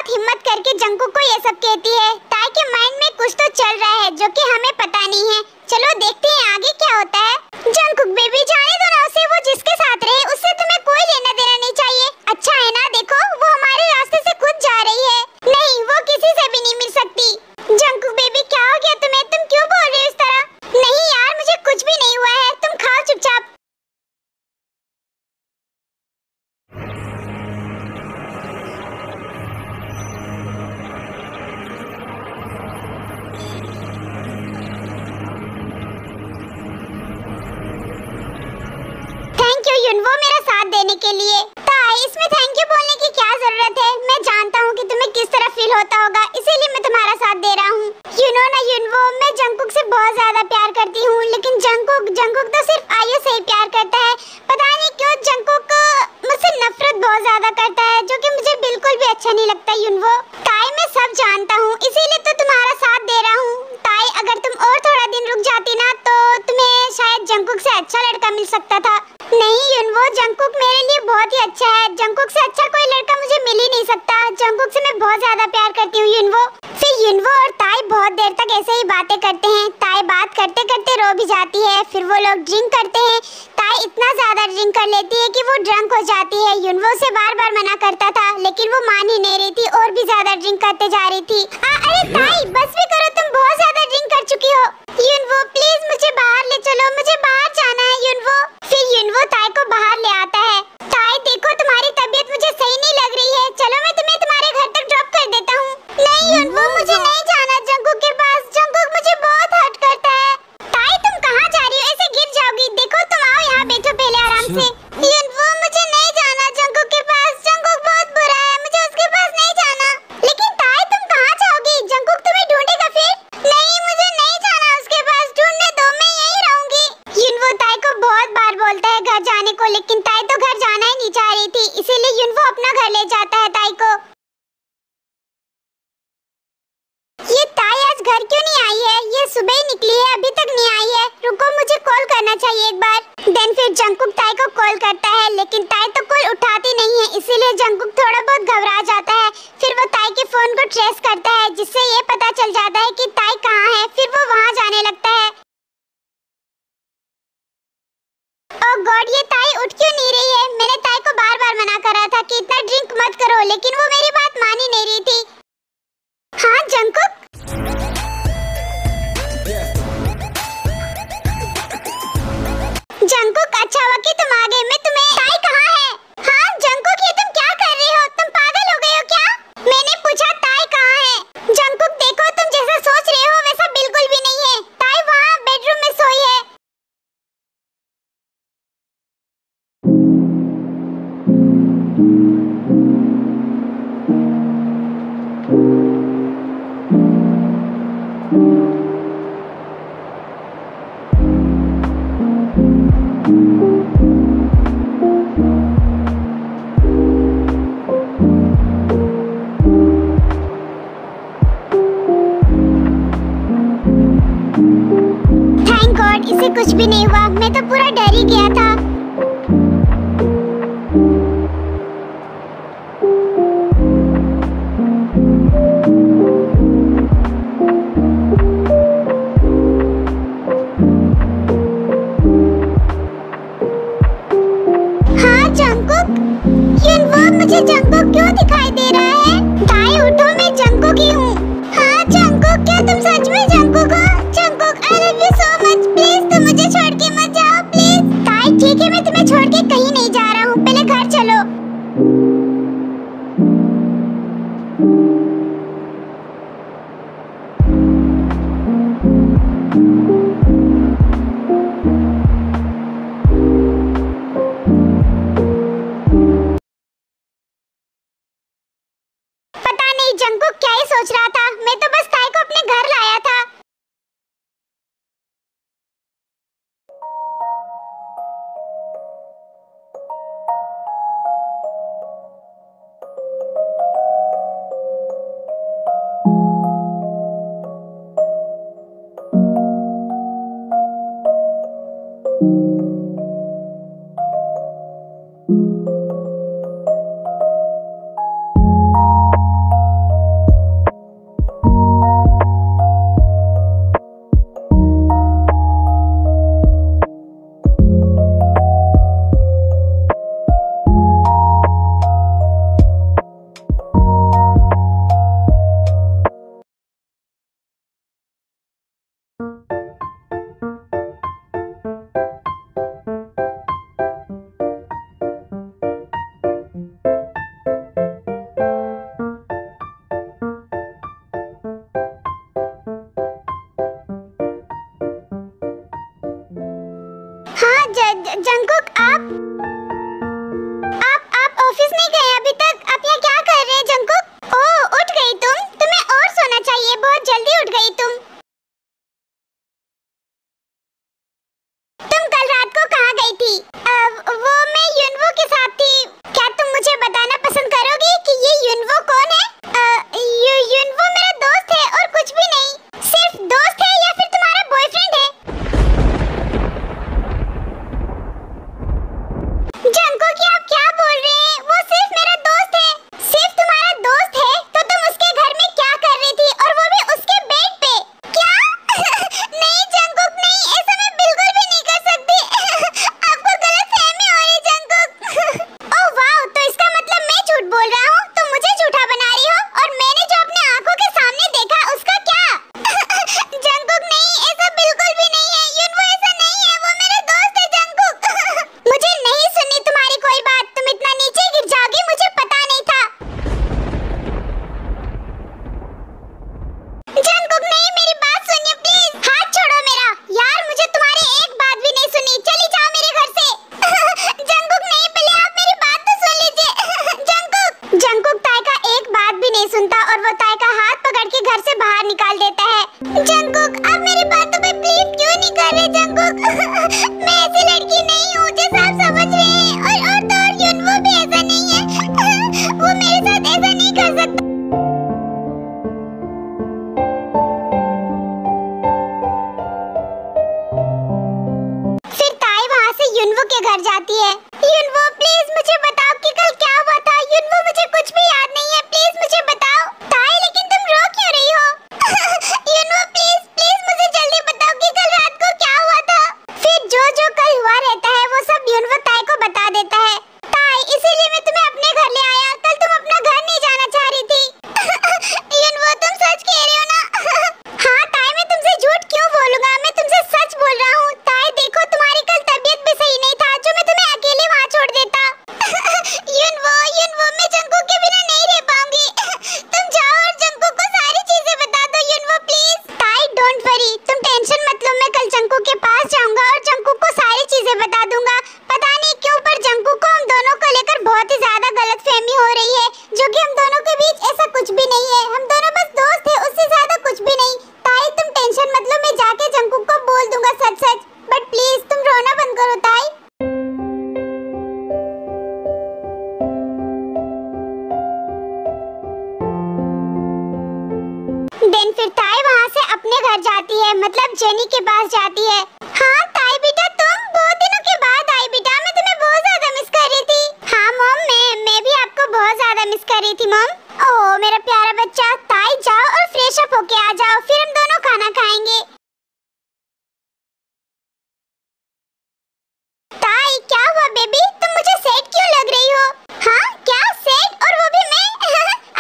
S1: हिम्मत करके जंगकुक को ये सब कहती है। ताई के माइंड में कुछ तो चल रहा है जो कि हमें पता नहीं है। चलो देखते हैं आगे क्या होता है। जंगकुक बेबी जाने दो ना उसे, वो जिसके साथ रहे उससे तुम्हें कोई लेना देना नहीं चाहिए। अच्छा है ना, देखो वो हमारे रास्ते से खुद जा रही है। नहीं वो किसी से भी नहीं मिल सकती। जंगकुक बेबी क्या हो गया तुम्हें, तुम क्यों बोल रही हो इस तरह? नहीं यार मुझे कुछ भी नहीं हुआ है, तुम खाओ चुपचाप। युनवो मेरा साथ देने के लिए। ताई इसमें थैंक यू बोलने की क्या जरूरत है, मैं जानता हूँ कि तुम्हें किस तरह फील होता होगा, इसीलिए मैं तुम्हारा साथ दे रहा हूँ। यू नो ना युनवो, मैं जंगकुक से बहुत ज्यादा प्यार करती हूँ, लेकिन जंगकुक तो सिर्फ आयु से ही प्यार करता है। पता नहीं क्यों जंगकुक मुझसे नफरत बहुत ज्यादा करता है, जो कि मुझे बिल्कुल भी अच्छा नहीं लगता। युनवो ताई मैं सब जानता हूँ, इसीलिए तो तुम्हारा साथ दे रहा हूँ। ताई अगर तुम और थोड़ा दिन रुक जाती ना तो तुम्हें शायद जंगकुक से अच्छा लड़का मिल सकता था। नहीं युनवो, जंगकुक मेरे लिए बहुत ही अच्छा युनवो। फिर युनवो और ताई बहुत देर तक ऐसे ही बातें करते हैं। ताई बात करते करते रो भी जाती है। फिर वो लोग ड्रिंक करते हैं। ताई इतना ज्यादा ड्रिंक कर लेती है कि वो ड्रंक हो जाती है। युनवो से बार बार मना करता था लेकिन वो मान ही नहीं रही थी और भी ज्यादा ड्रिंक करते जा रही थी। अरे ताई बस भी करो, तुम बहुत ज्यादा ड्रिंक कर चुकी हो। युनवो प्लीज मुझे बाहर ले चलो, मुझे बाहर जाना है युनवो। फिर युनवो ताई को बाहर ले आता है। ताई देखो तुम्हारी तबीयत मुझे सही नहीं लग रही है, चलो मैं तुम्हें तुम्हारे घर तक ड्रॉप कर देता हूँ। नहीं युनवो मुझे नहीं जाना जंगकुक के पास, जंगकुक मुझे बहुत हर्ट करता है। ताई तुम कहाँ जा रही हो, ऐसे गिर जाओगी। देखो तुम आओ यहाँ बैठो पहले आराम से। युनवो मुझे नहीं जाना जंगकुक के पास, जंगकुक बहुत बुरा है, मुझे उसके पास नहीं जाना। लेकिन ताई तुम कहाँ जाओगी, जंगकुक तुम्हें ढूंढेगा फिर। नहीं मुझे नहीं जाना उसके पास, ढूंढने दो मैं यहीं रहूंगी। युनवो ताई को बहुत बार बोलता है घर जाने को लेकिन ताई तो घर जाना ही नहीं चाह रही थी, इसीलिए युनवो अपना घर ले जाता है ताई को। ये ताई आज घर क्यों नहीं आई है, ये सुबह ही निकली है अभी तक नहीं आई है। रुको मुझे कॉल करना चाहिए एक बार। देन फिर जंगकुक ताई को कॉल करता है लेकिन ताई तो कॉल उठाती नहीं है, इसीलिए जंगकुक थोड़ा बहुत घबरा जाता है। फिर वो ताई के फोन को ट्रेस करता है जिससे ये पता चल जाता है कि ताई कहाँ है। फिर वो वहाँ जाने लगता है। ओह गॉड ये ताई उठ क्यों नहीं रही है। मैंने ताई को बार बार मना करा था कि इतना ड्रिंक मत करो लेकिन वो मेरी बात मान ही नहीं रही थी। हाँ जंगकुक। जंगकुक अच्छा हुआ कि तुम आ गए, मैं तुम्हें। ताई कहाँ है? हाँ जंगकुक ये तुम क्या कर रही हो, तुम पागल हो गए हो क्या? मैंने पूछा ताई कहाँ है। जंगकुक देखो तुम जैसा सोच रहे हो वैसा बिल्कुल भी नहीं है। ताई वहाँ बेडरूम में सोई है। थैंक गॉड इसे कुछ भी नहीं हुआ, मैं तो पूरा डर ही गया था। हाँ जंगकुक, युनवो मुझे जंगकुक क्यों दिखाई दे रहा है? ताई उठो मैं जंगकुक ही हूँ। हाँ जंगकुक क्या तुम सच में जंगकुक हो? Jungkook I love you so much, please तुम मुझे छोड़ के मत जाओ प्लीज। ताई ठीक है मैं तुम्हें छोड़ के कहीं नहीं जा रहा हूँ, पहले घर चलो। पता नहीं जंगकुक क्या ही सोच रहा था, मैं तो बस ताई को अपने घर लाया था। हाँ जंगकुक आप ऑफिस नहीं गए अभी तक, आप यहाँ क्या कर रहे हैं जंगकुक? ओह उठ गई तुम, तुम्हें और सोना चाहिए, बहुत जल्दी उठ गई तुम। तुम कल रात को कहाँ गई थी? वो मैं युनवो के साथ थी। क्या तुम मुझे बताना पसंद करोगी कि ये युनवो कौन है? युनवो मेरा दोस्त है और कुछ भी नहीं। सिर्फ दोस्त है या फिर तुम्हारा बॉयफ्रेंड है? घर जाती है, मतलब जेनी के पास जाती है। हाँ ताई बेटा, तुम बहुत दिनों के बाद आई बेटा, मैं तुम्हें बहुत ज्यादा मिस कर रही थी। हाँ मॉम, मैं भी आपको बहुत ज्यादा मिस कर रही थी मॉम। ओह मेरा प्यारा बच्चा, ताई जाओ और फ्रेश अप होके आ जाओ, फिर हम दोनों खाना खाएंगे। ताई क्या हुआ बेबी, तुम मुझे सैड क्यों लग रही हो? हाँ क्या सैड, और वो भी मैं?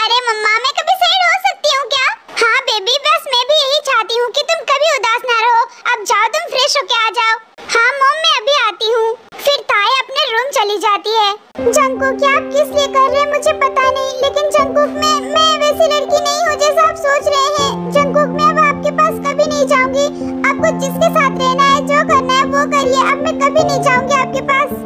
S1: अरे मम्मा, मैं कभी सैड हो सकती हूँ क्या? हाँ बेबी, बस मैं भी यही चाहती हूँ कि तुम कभी उदास ना रहो। अब जाओ तुम फ्रेश होके आ जाओ। हाँ मॉम, मैं अभी आती हूँ। फिर ताई अपने रूम चली जाती है। जंगकुक, क्या आप किस लिए कर रहे हैं मुझे पता नहीं, लेकिन जंगकुक मैं वैसी लड़की नहीं हूँ जैसा आप सोच रहे हैं। जंगकुक, मैं अब आपके पास कभी नहीं जाऊंगी। आपको जिसके साथ रहना है, जो करना है वो करिए, अब मैं कभी नहीं जाऊंगी आपके पास।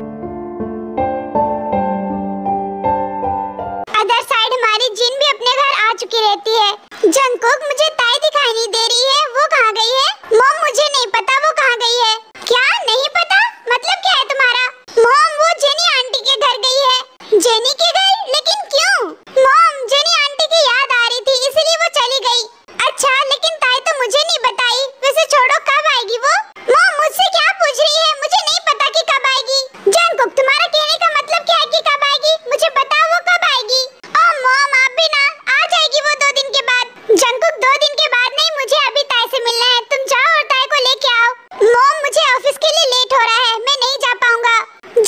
S1: अदर साइड हमारी जिन भी अपने घर आ चुकी रहती है। जंगकुक, मुझे ताई दिखाई नहीं दे रही है, वो कहाँ गई है? मॉम मुझे नहीं पता वो कहाँ गई है। क्या नहीं पता, मतलब क्या है तुम्हारा? मॉम वो जेनी आंटी के घर गई है। जेनी के घर? लेकिन क्यों? मॉम जेनी आंटी की याद आ रही थी इसलिए वो चली गई। अच्छा, लेकिन ताई तो मुझे नहीं बताई। वैसे छोड़ो, कब आएगी वो? मॉम मुझसे क्या पूछ रही है? मुझे नहीं पता कि कब आएगी। जंगकुक, तुम्हारा कहने का मतलब क्या है कि कब आएगी? मुझे बताओ वो कब आएगी। ओह मॉम, आप भी ना, आ जाएगी वो 2 दिन के बाद। जंगकुक 2 दिन के बाद नहीं, मुझे अभी ताई से मिलना है। तुम जाओ और ताई को लेके आओ। मॉम मुझे ऑफिस के लिए लेट हो रहा है, मैं नहीं जा पाऊंगा।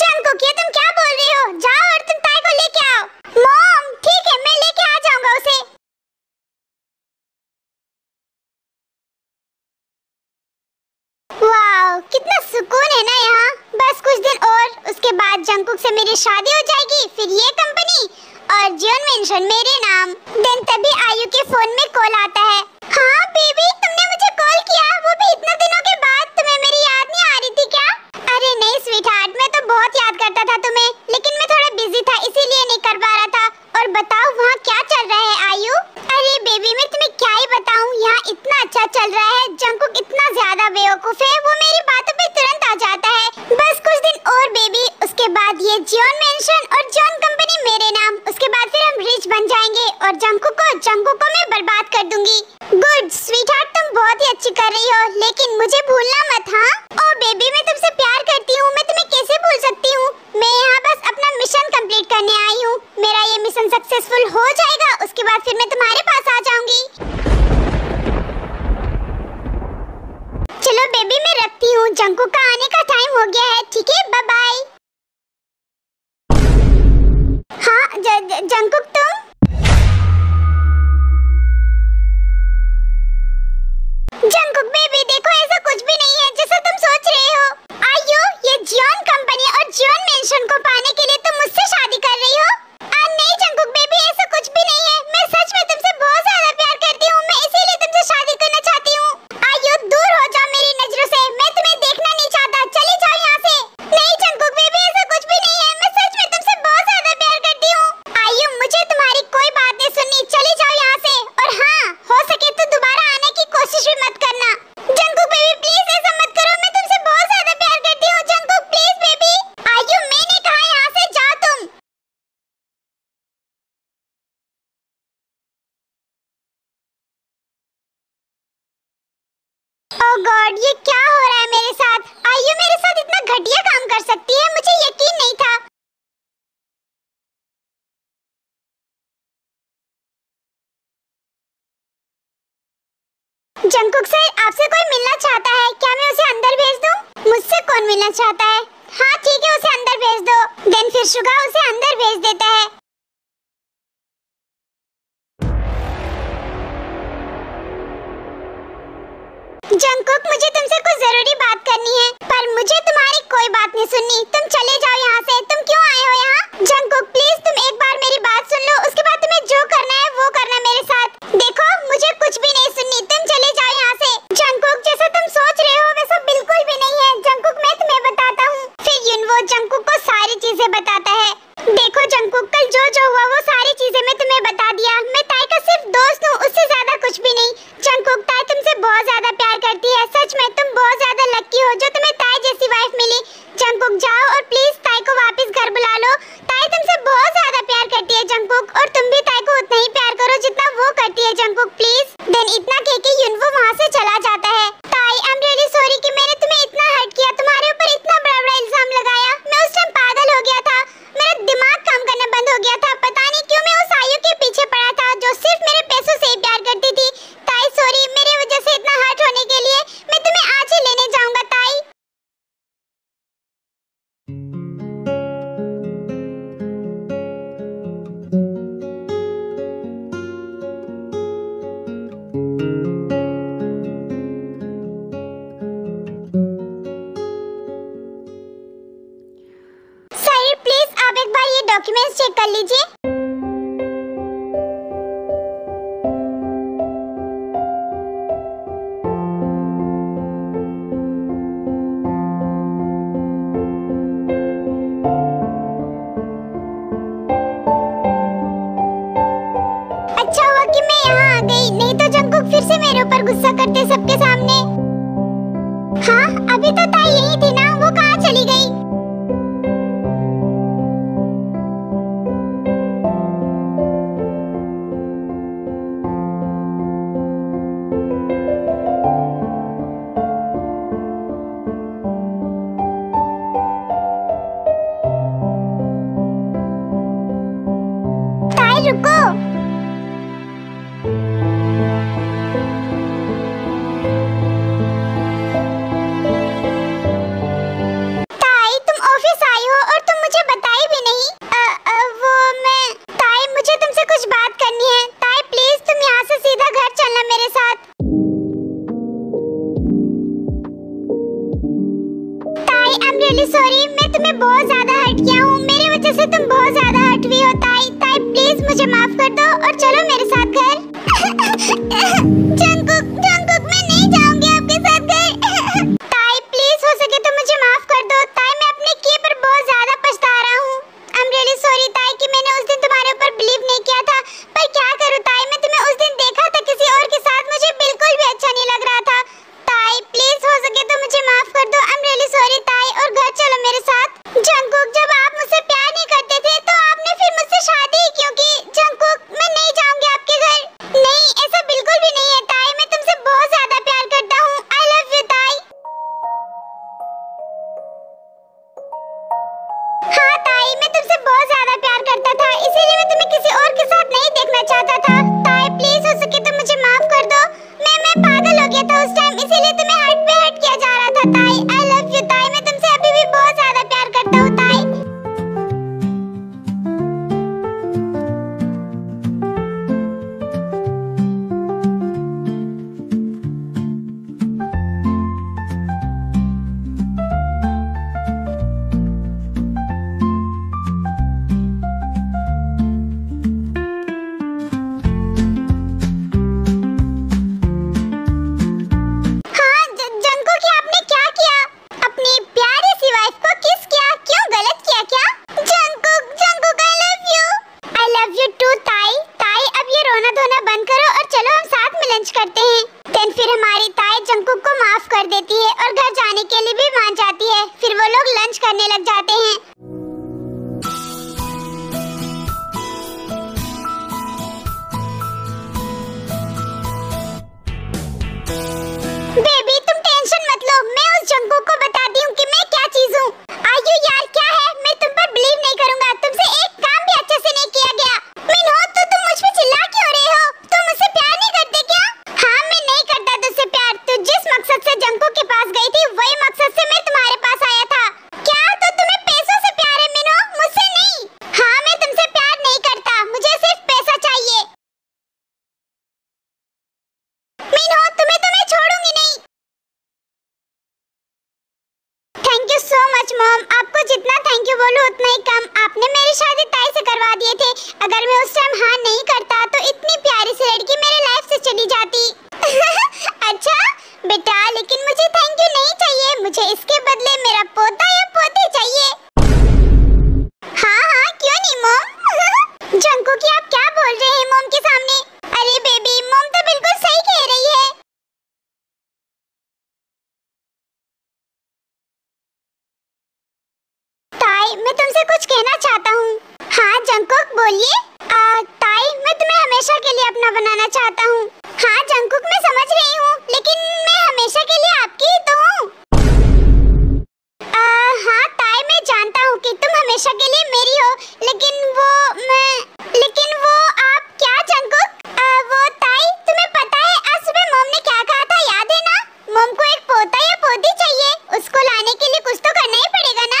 S1: जंगकुक, ये तुम क्या बोल रही हो? जाओ और तुम ताई को लेके आओ। मॉम ठीक है, मैं लेके आ जाऊंगा उसे। वाह, कितना सुकून है ना यहाँ। बस कुछ दिन और, उसके बाद जंगकुक से मेरी शादी हो जाएगी, फिर ये कंपनी और जियोन मेंशन मेरे नाम। देन तभी आयु के फोन में कॉल आता है। हाँ बेबी, तुमने मुझे कॉल किया, वो भी इतने दिनों के बाद। तुम्हें मेरी याद नहीं आ रही थी क्या? अरे नहीं स्वीट हार्ट, मैं तो बहुत याद करता था तुम्हें, लेकिन मैं थोड़ा बिजी था इसीलिए नहीं कर पा रहा था। और बताओ वहाँ क्या चल रहा है आयु? अरे बेबी, मैं तुम्हें क्या ही बताऊँ, यहाँ इतना अच्छा चल रहा है। जंगकुक इतना ज्यादा बेवकूफ है, वो मेरी बातों पे तुरंत आ जाता है। बस कुछ दिन और बेबी, उसके बाद ये जियोन मेंशन और जियोन कंपनी मेरे नाम। उसके बाद फिर हम रिच बन जाएंगे और जंगकुक को मैं बर्बाद कर दूंगी। गुड स्वीट हार्ट, तुम बहुत ही अच्छी कर रही हो, लेकिन मुझे भूलना मत। हाँ ओ बेबी, मैं तुमसे प्यार करती हूँ, मैं तुम्हें कैसे भूल सकती हूँ? मैं यहाँ बस अपना मिशन कंप्लीट करने आई हूँ। मेरा ये मिशन सक्सेसफुल हो जाएगा, उसके बाद फिर मैं तुम्हारे पास आ जाऊंगी। चलो बेबी, मैं रखती हूँ, जंगकुक का आने का टाइम हो गया है। ठीक है, बाय बाय। हाँ जंगकुक, तुम? जंगकुक बेबी, देखो ऐसा कुछ भी नहीं है जैसा तुम सोच रहे हो। आयु, ये जियोन कंपनी और जियोन मेंशन को पाने के लिए तुम मुझसे शादी कर रही हो? नहीं जंगकुक बेबी, ऐसा कुछ भी नहीं है। मैं सच में तुमसे बहुत ज्यादा प्यार करती हूँ, मैं इसीलिए तुमसे शादी करना चाहती हूँ। आयु, दूर हो जाओ मेरी नजरों से, मैं तुम्हें देखना नहीं चाहता, चली जाओ यहाँ से। नहीं जंगकुक बेबी, ऐसा कुछ भी नहीं है, मैं सच में तुमसे बहुत ज्यादा प्यार करती हूँ। आयु, मुझे तुम्हारी कोई बात नहीं सुननी, चली जाओ यहाँ से। और हाँ, हो सके तो दोबारा आने की कोशिश भी मत करना। जंगकुक बेबी प्लीज ऐसा मत करो, मैं तुमसे बहुत ज्यादा प्यार करती हूँ। Jungkook please baby. आयु, मैंने कहा यहाँ से जाओ तुम। ओह गॉड, ये क्या हो रहा है मेरे साथ? आयु मेरे साथ इतना घटिया काम कर सकती है, मुझे यकीन नहीं था। जंगकुक सर, आपसे कोई मिलना चाहता है, क्या मैं उसे अंदर भेज दूं? मुझसे कौन मिलना चाहता है? हाँ ठीक है, उसे अंदर भेज दो। देन फिर शुगा उसे अंदर भेज देता है। जंगकुक, मुझे तुमसे कुछ जरूरी बात करनी है, पर मुझे तुम्हारी कोई बात नहीं सुननी। तुम चले जाओ यहाँ से। तुम क्यों आए हो यहाँ? जंगकुक प्लीज, तुम एक बार मेरी बात सुन लो, उसके बाद तुम्हें जो करना है वो करना मेरे साथ। देखो, मुझे कुछ भी नहीं सुननी, तुम चले जाओ यहाँ से। जंगकुक, जैसा तुम सोच रहे हो वैसा बिल्कुल भी नहीं है। जंगकुक, मैं तुम्हें बताता हूँ। फिर युनवो जंगकुक को सारी चीजें बताता है। देखो जंगकुक, कल जो हुआ वो सारी चीजें मैं तुम्हें बता दिया। मैं ताई का सिर्फ दोस्त हूँ, उससे ज्यादा कुछ भी नहीं। जंगकुक, ताई तुमसे बहुत ज्यादा प्यार करती है, सच में तुम बहुत ज्यादा लकी हो जो तुम्हें ताई जैसी वाइफ मिली। जंगकुक जाओ और प्लीज ताई को वापस घर बुला लो। ताई तुमसे बहुत ज्यादा प्यार करती है जंगकुक, और तुम भी ताई को उतना ही प्यार करो जितना वो करती है। Jungkook please. देन इतना कह के युनवो वहाँ से चला जाता बहुत ज्यादा हर्ट किया हूँ, मेरी वजह से तुम बहुत ज्यादा हर्ट हुई हो ताई। ताई प्लीज मुझे माफ कर दो और चलो मेरे साथ घर। जंगकुक, जंगकुक मैं नहीं जाऊंगी आपके साथ घर। ताई प्लीज हो सके तो मुझे माफ कर दो। ताई मैं अपने किए पर बहुत ज्यादा पछता रहा हूँ। आई एम रियली सॉरी ताई कि मैंने उस दिन तुम्हारे ऊपर बिलीव नहीं किया था, पर क्या करूँ ताई, मैं तुम्हें उस दिन देखा था किसी और के साथ, मुझे बिल्कुल भी अच्छा नहीं लग रहा था। ताई प्लीज हो सके तो मुझे माफ कर दो। आई एम रियली सॉरी ताई, और घर चलो मेरे साथ। जंगकुक जब आप मुझसे प्यार नहीं करते थे तो आपने फिर मुझसे शादी ही क्यों की? जंगकुक मैं नहीं जाऊंगी आपके घर। नहीं ऐसा बिल्कुल भी नहीं है ताई, मैं तुमसे बहुत ज्यादा प्यार करता हूँ। आई लव यू ताई। हाँ ताई मैं तुमसे बहुत ज्यादा प्यार करता था, इसीलिए मैं तुम्हें किसी और के साथ नहीं देखना चाहता था। ताई प्लीज हो सके तो मुझे माफ कर दो। मैं पागल हो गया था उस टाइम, इसीलिए तुम्हें हर्ट पे हर्ट किया जा रहा था ताई। आई लव यू ताई, मैं तुमसे अभी भी बहुत ज्यादा प्यार करता हूँ ताई। कर देती है और घर जाने के लिए भी मान जाती है। फिर वो लोग लंच करने लग जाते हैं। बेबी तुम टेंशन मत लो, मैं उस जंगकुक को बताती हूँ कि मैं क्या चीज हूँ। आयु यार क्या है, मैं तुम पर बिलीव नहीं करूँगा, तुमसे एक काम भी अच्छे से नहीं किया गया। मिन्हो तो तुम मुझ पे चिल्ला क्यों रहे हो? तुम मुझसे प्यार नहीं करते क्या? हाँ मैं नहीं करता तुझसे प्यार, तू जिस मकसद से जंगकुक के पास गई थी वही मकसद से मैं तुम्हारे पास आया था। क्या तो तुम्हें पैसों से प्यार है मिन्हो, मुझसे नहीं? हाँ मैं तुमसे प्यार नहीं करता, मुझे सिर्फ पैसा चाहिए। मिन्हो तुम्हें तो मैं छोड़ूंगी नहीं। Thank you so much mom, आपको जितना थैंक यू बोलूं उतना ही कम। आपने मेरी शादी ताई से करवा दिए थे, अगर मैं उस टाइम हाँ नहीं करता तो इतनी प्यारी सी लड़की मेरे लाइफ से चली जाती। अच्छा बेटा, लेकिन मुझे थैंक यू नहीं चाहिए, मुझे इसके बदले मेरा पोता या पोती चाहिए। हाँ हाँ क्यों नहीं मॉम। जंगकुक आप क्या बोल रहे हैं मॉम के सामने? अरे बेबी मॉम तो बिल्कुल सही कह रही है। ताई मैं तुमसे कुछ कहना चाहता हूँ। हाँ जंगकुक बोलिए। ताई मैं तुम्हें हमेशा के लिए अपना बनाना चाहता हूँ। हाँ जंगकुक मैं समझ रही हूँ, लेकिन मैं हमेशा के लिए आपकी ही तो हूँ। हाँ ताई मैं जानता हूँ कि तुम हमेशा के लिए मेरी हो, लेकिन वो आप क्या जंगकुक? वो ताई तुम्हें पता है आज सुबह मॉम ने क्या कहा था, याद है ना? मॉम को एक पोता या पोती चाहिए, उसको लाने के लिए कुछ तो करना ही पड़ेगा ना।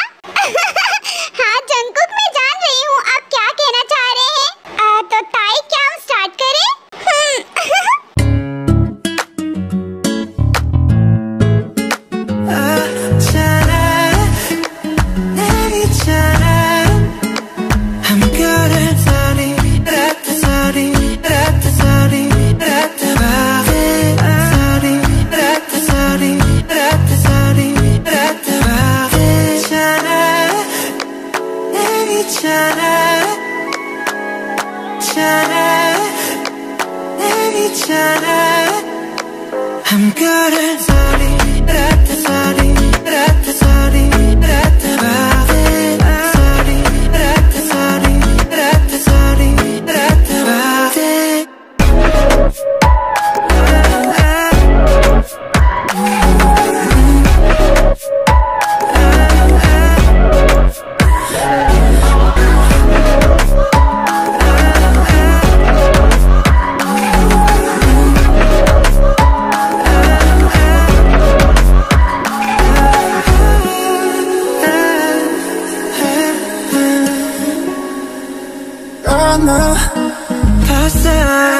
S1: हाँ जंगकुक मैं जान रही हूँ आप क्या कहना चाह रहे हैं। तो ताई क्या हम स्टार्ट करें?
S2: I'm good at sorry, sorry, sorry, past that,